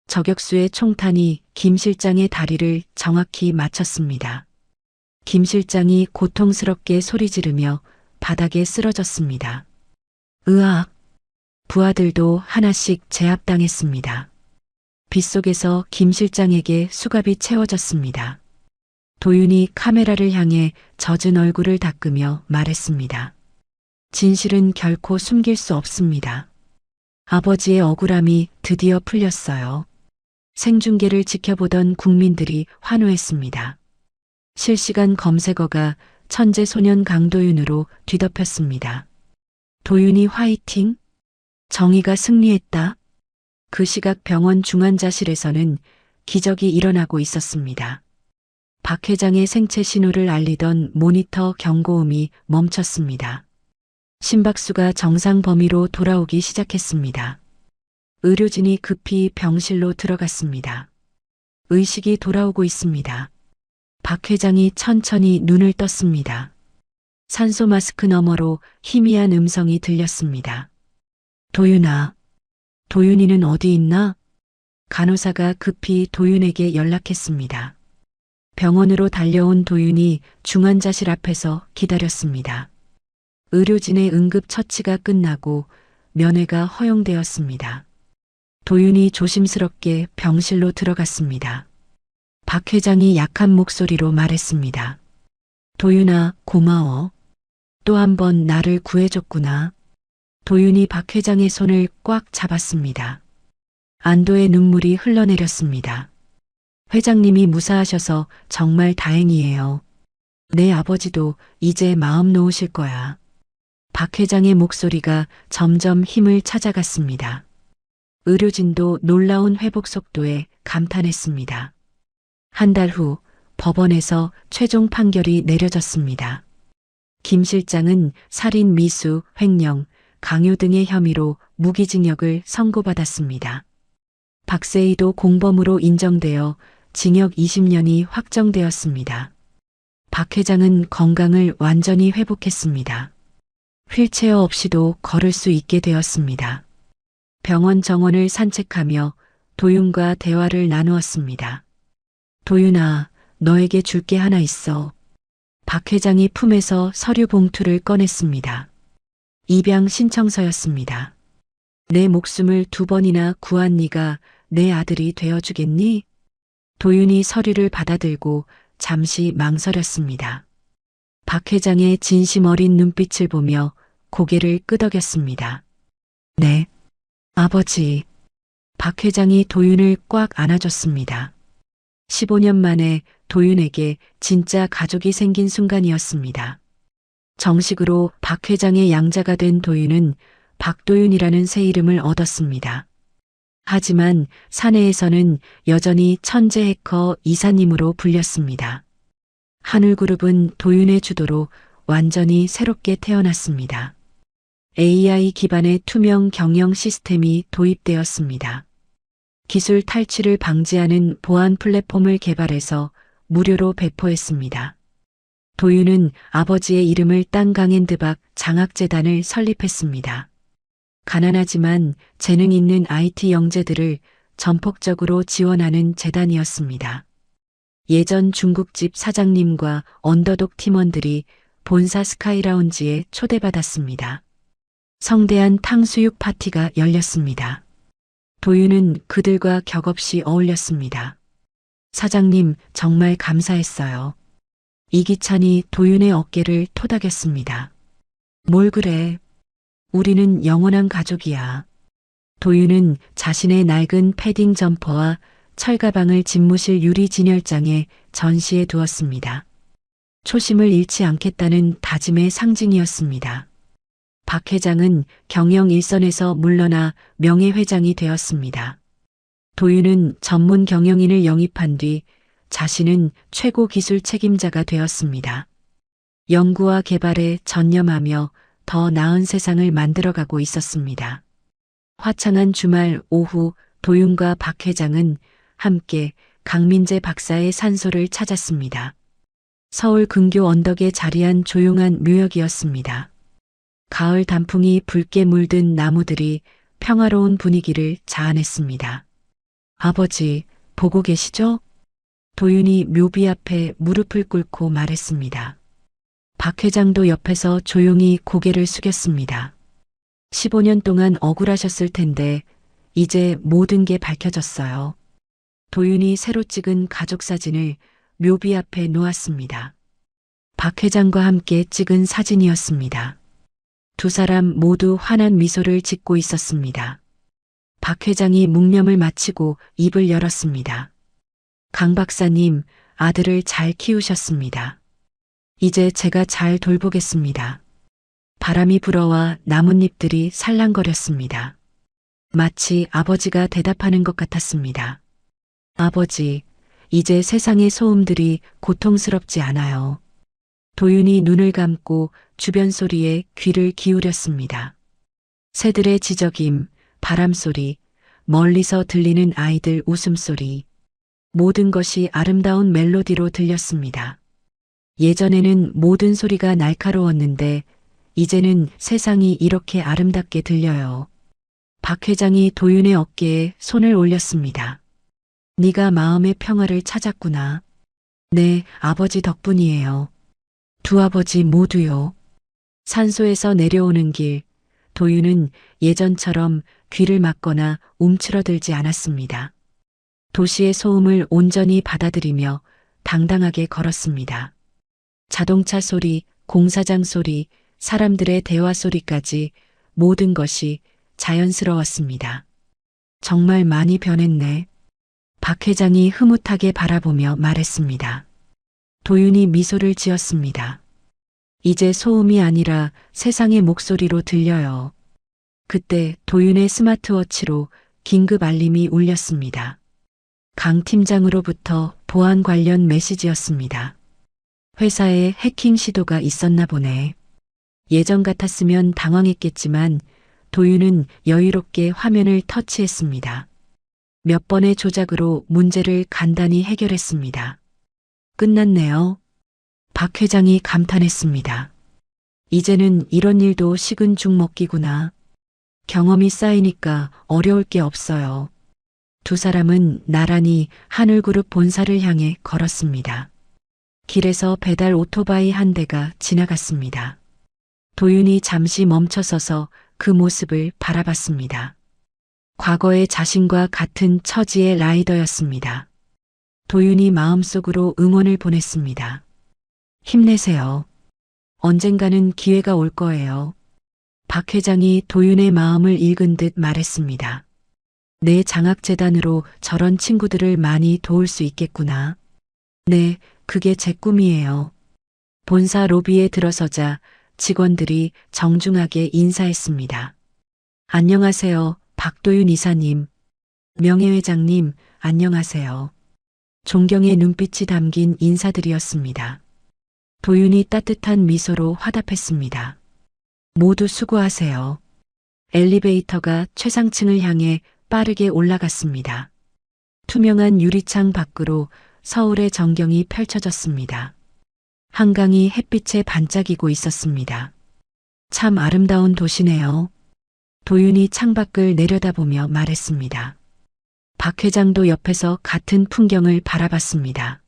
저격수의 총탄이 김 실장의 다리를 정확히 맞췄습니다. 김 실장이 고통스럽게 소리 지르며 바닥에 쓰러졌습니다. 으악! 부하들도 하나씩 제압당했습니다. 빗속에서 김 실장에게 수갑이 채워졌습니다. 도윤이 카메라를 향해 젖은 얼굴을 닦으며 말했습니다. 진실은 결코 숨길 수 없습니다. 아버지의 억울함이 드디어 풀렸어요. 생중계를 지켜보던 국민들이 환호했습니다. 실시간 검색어가 천재 소년 강도윤으로 뒤덮였습니다. 도윤이 화이팅! 정의가 승리했다. 그 시각 병원 중환자실에서는 기적이 일어나고 있었습니다. 박 회장의 생체 신호를 알리던 모니터 경고음이 멈췄습니다. 심박수가 정상 범위로 돌아오기 시작했습니다. 의료진이 급히 병실로 들어갔습니다. 의식이 돌아오고 있습니다. 박 회장이 천천히 눈을 떴습니다. 산소 마스크 너머로 희미한 음성이 들렸습니다. 도윤아, 도윤이는 어디 있나? 간호사가 급히 도윤에게 연락했습니다. 병원으로 달려온 도윤이 중환자실 앞에서 기다렸습니다. 의료진의 응급처치가 끝나고 면회가 허용되었습니다. 도윤이 조심스럽게 병실로 들어갔습니다. 박 회장이 약한 목소리로 말했습니다. 도윤아, 고마워. 또 한 번 나를 구해줬구나. 도윤이 박 회장의 손을 꽉 잡았습니다. 안도의 눈물이 흘러내렸습니다. 회장님이 무사하셔서 정말 다행이에요. 내 아버지도 이제 마음 놓으실 거야. 박 회장의 목소리가 점점 힘을 찾아갔습니다. 의료진도 놀라운 회복 속도에 감탄했습니다. 한 달 후 법원에서 최종 판결이 내려졌습니다. 김 실장은 살인, 미수, 횡령, 강요 등의 혐의로 무기징역을 선고받았습니다. 박세희도 공범으로 인정되어 징역 20년이 확정되었습니다. 박 회장은 건강을 완전히 회복했습니다. 휠체어 없이도 걸을 수 있게 되었습니다. 병원 정원을 산책하며 도윤과 대화를 나누었습니다. 도윤아, 너에게 줄 게 하나 있어. 박 회장이 품에서 서류 봉투를 꺼냈습니다. 입양 신청서였습니다. 내 목숨을 2번이나 구한 네가 내 아들이 되어주겠니? 도윤이 서류를 받아들고 잠시 망설였습니다. 박 회장의 진심 어린 눈빛을 보며 고개를 끄덕였습니다. 네, 아버지. 박 회장이 도윤을 꽉 안아줬습니다. 15년 만에 도윤에게 진짜 가족이 생긴 순간이었습니다. 정식으로 박 회장의 양자가 된 도윤은 박도윤이라는 새 이름을 얻었습니다. 하지만 사내에서는 여전히 천재 해커 이사님으로 불렸습니다. 하늘그룹은 도윤의 주도로 완전히 새롭게 태어났습니다. AI 기반의 투명 경영 시스템이 도입되었습니다. 기술 탈취를 방지하는 보안 플랫폼을 개발해서 무료로 배포했습니다. 도윤은 아버지의 이름을 딴 강앤드박 장학재단을 설립했습니다. 가난하지만 재능 있는 IT 영재들을 전폭적으로 지원하는 재단이었습니다. 예전 중국집 사장님과 언더독 팀원들이 본사 스카이라운지에 초대받았습니다. 성대한 탕수육 파티가 열렸습니다. 도윤은 그들과 격없이 어울렸습니다. 사장님, 정말 감사했어요. 이기찬이 도윤의 어깨를 토닥였습니다. 뭘 그래? 우리는 영원한 가족이야. 도윤은 자신의 낡은 패딩 점퍼와 철가방을 집무실 유리 진열장에 전시해 두었습니다. 초심을 잃지 않겠다는 다짐의 상징이었습니다. 박 회장은 경영 일선에서 물러나 명예회장이 되었습니다. 도윤은 전문 경영인을 영입한 뒤 자신은 최고 기술 책임자가 되었습니다. 연구와 개발에 전념하며 더 나은 세상을 만들어가고 있었습니다. 화창한 주말 오후 도윤과 박 회장은 함께 강민재 박사의 산소를 찾았습니다. 서울 근교 언덕에 자리한 조용한 묘역이었습니다. 가을 단풍이 붉게 물든 나무들이 평화로운 분위기를 자아냈습니다. 아버지, 보고 계시죠? 도윤이 묘비 앞에 무릎을 꿇고 말했습니다. 박 회장도 옆에서 조용히 고개를 숙였습니다. 15년 동안 억울하셨을 텐데 이제 모든 게 밝혀졌어요. 도윤이 새로 찍은 가족 사진을 묘비 앞에 놓았습니다. 박 회장과 함께 찍은 사진이었습니다. 두 사람 모두 환한 미소를 짓고 있었습니다. 박 회장이 묵념을 마치고 입을 열었습니다. 강 박사님, 아들을 잘 키우셨습니다. 이제 제가 잘 돌보겠습니다. 바람이 불어와 나뭇잎들이 살랑거렸습니다. 마치 아버지가 대답하는 것 같았습니다. 아버지, 이제 세상의 소음들이 고통스럽지 않아요. 도윤이 눈을 감고 주변 소리에 귀를 기울였습니다. 새들의 지저김, 바람소리, 멀리서 들리는 아이들 웃음소리, 모든 것이 아름다운 멜로디로 들렸습니다. 예전에는 모든 소리가 날카로웠는데 이제는 세상이 이렇게 아름답게 들려요. 박 회장이 도윤의 어깨에 손을 올렸습니다. 네가 마음의 평화를 찾았구나. 네, 아버지 덕분이에요. 두 아버지 모두요. 산소에서 내려오는 길, 도윤은 예전처럼 귀를 막거나 움츠러들지 않았습니다. 도시의 소음을 온전히 받아들이며 당당하게 걸었습니다. 자동차 소리, 공사장 소리, 사람들의 대화 소리까지 모든 것이 자연스러웠습니다. 정말 많이 변했네. 박 회장이 흐뭇하게 바라보며 말했습니다. 도윤이 미소를 지었습니다. 이제 소음이 아니라 세상의 목소리로 들려요. 그때 도윤의 스마트워치로 긴급 알림이 울렸습니다. 강 팀장으로부터 보안 관련 메시지였습니다. 회사에 해킹 시도가 있었나 보네. 예전 같았으면 당황했겠지만 도윤은 여유롭게 화면을 터치했습니다. 몇 번의 조작으로 문제를 간단히 해결했습니다. 끝났네요. 박 회장이 감탄했습니다. 이제는 이런 일도 식은 죽 먹기구나. 경험이 쌓이니까 어려울 게 없어요. 두 사람은 나란히 하늘그룹 본사를 향해 걸었습니다. 길에서 배달 오토바이 한 대가 지나갔습니다. 도윤이 잠시 멈춰서서 그 모습을 바라봤습니다. 과거의 자신과 같은 처지의 라이더였습니다. 도윤이 마음속으로 응원을 보냈습니다. 힘내세요. 언젠가는 기회가 올 거예요. 박 회장이 도윤의 마음을 읽은 듯 말했습니다. 내 장학재단으로 저런 친구들을 많이 도울 수 있겠구나. 네, 그게 제 꿈이에요. 본사 로비에 들어서자 직원들이 정중하게 인사했습니다. 안녕하세요, 박도윤 이사님. 명예회장님, 안녕하세요. 존경의 눈빛이 담긴 인사들이었습니다. 도윤이 따뜻한 미소로 화답했습니다. 모두 수고하세요. 엘리베이터가 최상층을 향해 빠르게 올라갔습니다. 투명한 유리창 밖으로 서울의 전경이 펼쳐졌습니다. 한강이 햇빛에 반짝이고 있었습니다. 참 아름다운 도시네요. 도윤이 창밖을 내려다보며 말했습니다. 박 회장도 옆에서 같은 풍경을 바라봤습니다.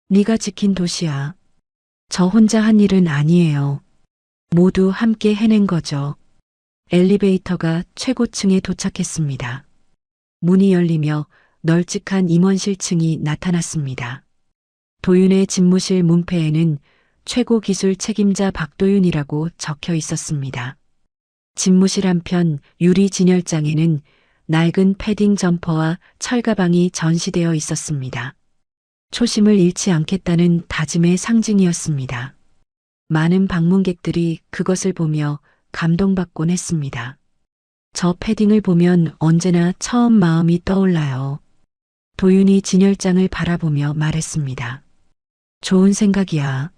네가 지킨 도시야. 저 혼자 한 일은 아니에요. 모두 함께 해낸 거죠. 엘리베이터가 최고층에 도착했습니다. 문이 열리며 널찍한 임원실 층이 나타났습니다. 도윤의 집무실 문패에는 최고 기술 책임자 박도윤이라고 적혀 있었습니다. 집무실 한편 유리 진열장에는 낡은 패딩 점퍼와 철가방이 전시되어 있었습니다. 초심을 잃지 않겠다는 다짐의 상징이었습니다. 많은 방문객들이 그것을 보며 감동받곤 했습니다. 저 패딩을 보면 언제나 처음 마음이 떠올라요. 도윤이 진열장을 바라보며 말했습니다. 좋은 생각이야.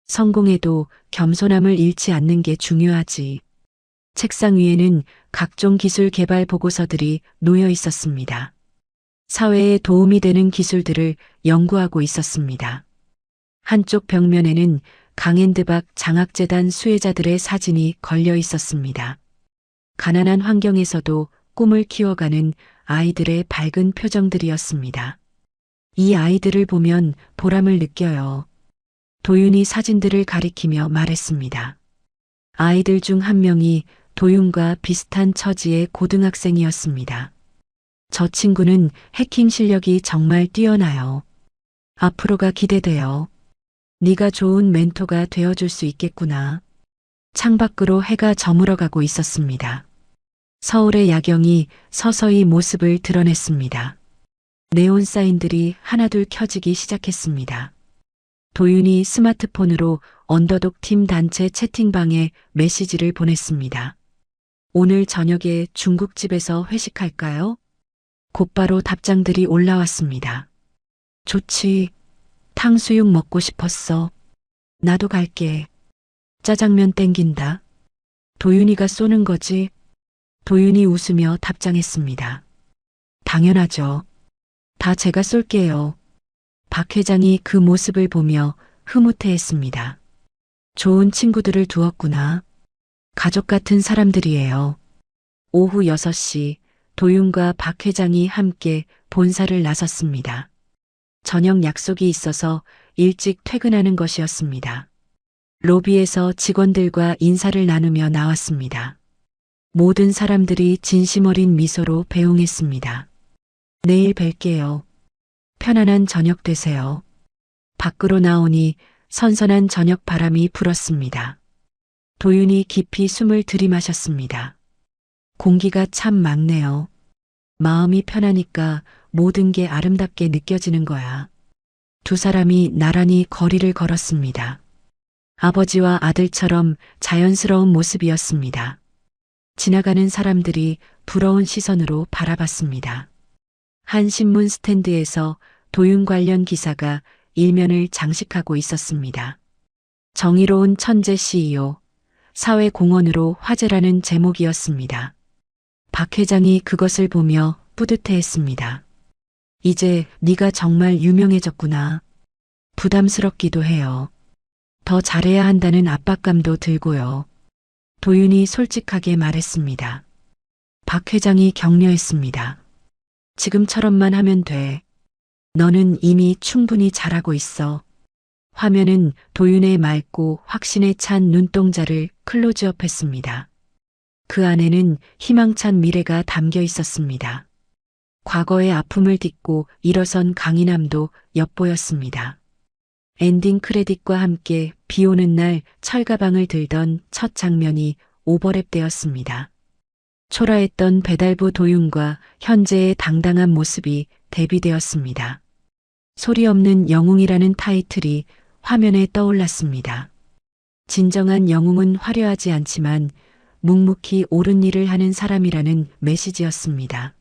성공해도 겸손함을 잃지 않는 게 중요하지. 책상 위에는 각종 기술 개발 보고서들이 놓여 있었습니다. 사회에 도움이 되는 기술들을 연구하고 있었습니다. 한쪽 벽면에는 강앤드박 장학재단 수혜자들의 사진이 걸려 있었습니다. 가난한 환경에서도 꿈을 키워가는 아이들의 밝은 표정들이었습니다. 이 아이들을 보면 보람을 느껴요. 도윤이 사진들을 가리키며 말했습니다. 아이들 중 한 명이 도윤과 비슷한 처지의 고등학생이었습니다. 저 친구는 해킹 실력이 정말 뛰어나요. 앞으로가 기대돼요. 네가 좋은 멘토가 되어줄 수 있겠구나. 창밖으로 해가 저물어가고 있었습니다. 서울의 야경이 서서히 모습을 드러냈습니다. 네온 사인들이 하나둘 켜지기 시작했습니다. 도윤이 스마트폰으로 언더독 팀 단체 채팅방에 메시지를 보냈습니다. 오늘 저녁에 중국집에서 회식할까요? 곧바로 답장들이 올라왔습니다. 좋지. 탕수육 먹고 싶었어. 나도 갈게. 짜장면 땡긴다. 도윤이가 쏘는 거지? 도윤이 웃으며 답장했습니다. 당연하죠. 다 제가 쏠게요. 박 회장이 그 모습을 보며 흐뭇해했습니다. 좋은 친구들을 두었구나. 가족 같은 사람들이에요. 오후 6시 도윤과 박 회장이 함께 본사를 나섰습니다. 저녁 약속이 있어서 일찍 퇴근하는 것이었습니다. 로비에서 직원들과 인사를 나누며 나왔습니다. 모든 사람들이 진심 어린 미소로 배웅했습니다. 내일 뵐게요. 편안한 저녁 되세요. 밖으로 나오니 선선한 저녁 바람이 불었습니다. 도윤이 깊이 숨을 들이마셨습니다. 공기가 참 맑네요. 마음이 편하니까 모든 게 아름답게 느껴지는 거야. 두 사람이 나란히 거리를 걸었습니다. 아버지와 아들처럼 자연스러운 모습이었습니다. 지나가는 사람들이 부러운 시선으로 바라봤습니다. 한 신문 스탠드에서 도윤 관련 기사가 일면을 장식하고 있었습니다. 정의로운 천재 CEO, 사회공헌으로 화제라는 제목이었습니다. 박 회장이 그것을 보며 뿌듯해했습니다. 이제 네가 정말 유명해졌구나. 부담스럽기도 해요. 더 잘해야 한다는 압박감도 들고요. 도윤이 솔직하게 말했습니다. 박 회장이 격려했습니다. 지금처럼만 하면 돼. 너는 이미 충분히 잘하고 있어. 화면은 도윤의 맑고 확신에 찬 눈동자를 클로즈업했습니다. 그 안에는 희망찬 미래가 담겨 있었습니다. 과거의 아픔을 딛고 일어선 강인함도 엿보였습니다. 엔딩 크레딧과 함께 비 오는 날 철가방을 들던 첫 장면이 오버랩되었습니다. 초라했던 배달부 도윤과 현재의 당당한 모습이 대비되었습니다. 소리 없는 영웅이라는 타이틀이 화면에 떠올랐습니다. 진정한 영웅은 화려하지 않지만 묵묵히 옳은 일을 하는 사람이라는 메시지였습니다.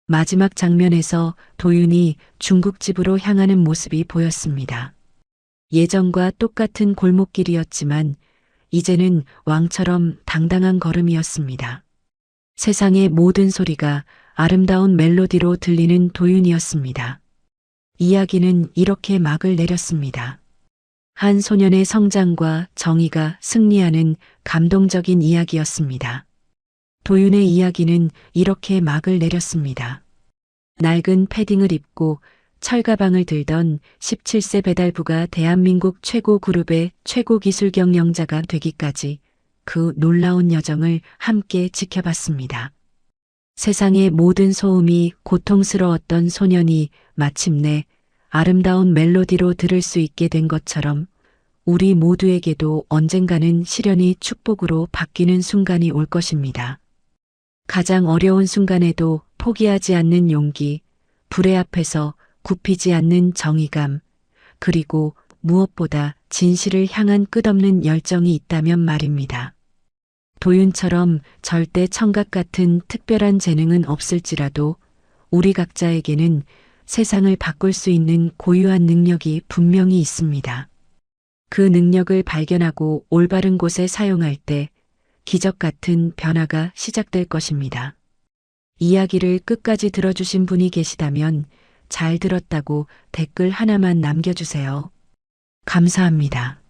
마지막 장면에서 도윤이 중국집으로 향하는 모습이 보였습니다. 예전과 똑같은 골목길이었지만 이제는 왕처럼 당당한 걸음이었습니다. 세상의 모든 소리가 아름다운 멜로디로 들리는 도윤이었습니다. 이야기는 이렇게 막을 내렸습니다. 한 소년의 성장과 정의가 승리하는 감동적인 이야기였습니다. 도윤의 이야기는 이렇게 막을 내렸습니다. 낡은 패딩을 입고 철가방을 들던 17세 배달부가 대한민국 최고 그룹의 최고 기술 경영자가 되기까지 그 놀라운 여정을 함께 지켜봤습니다. 세상의 모든 소음이 고통스러웠던 소년이 마침내 아름다운 멜로디로 들을 수 있게 된 것처럼 우리 모두에게도 언젠가는 시련이 축복으로 바뀌는 순간이 올 것입니다. 가장 어려운 순간에도 포기하지 않는 용기, 불의 앞에서 굽히지 않는 정의감, 그리고 무엇보다 진실을 향한 끝없는 열정이 있다면 말입니다. 도윤처럼 절대 청각 같은 특별한 재능은 없을지라도 우리 각자에게는 세상을 바꿀 수 있는 고유한 능력이 분명히 있습니다. 그 능력을 발견하고 올바른 곳에 사용할 때 기적 같은 변화가 시작될 것입니다. 이야기를 끝까지 들어주신 분이 계시다면 잘 들었다고 댓글 하나만 남겨주세요. 감사합니다.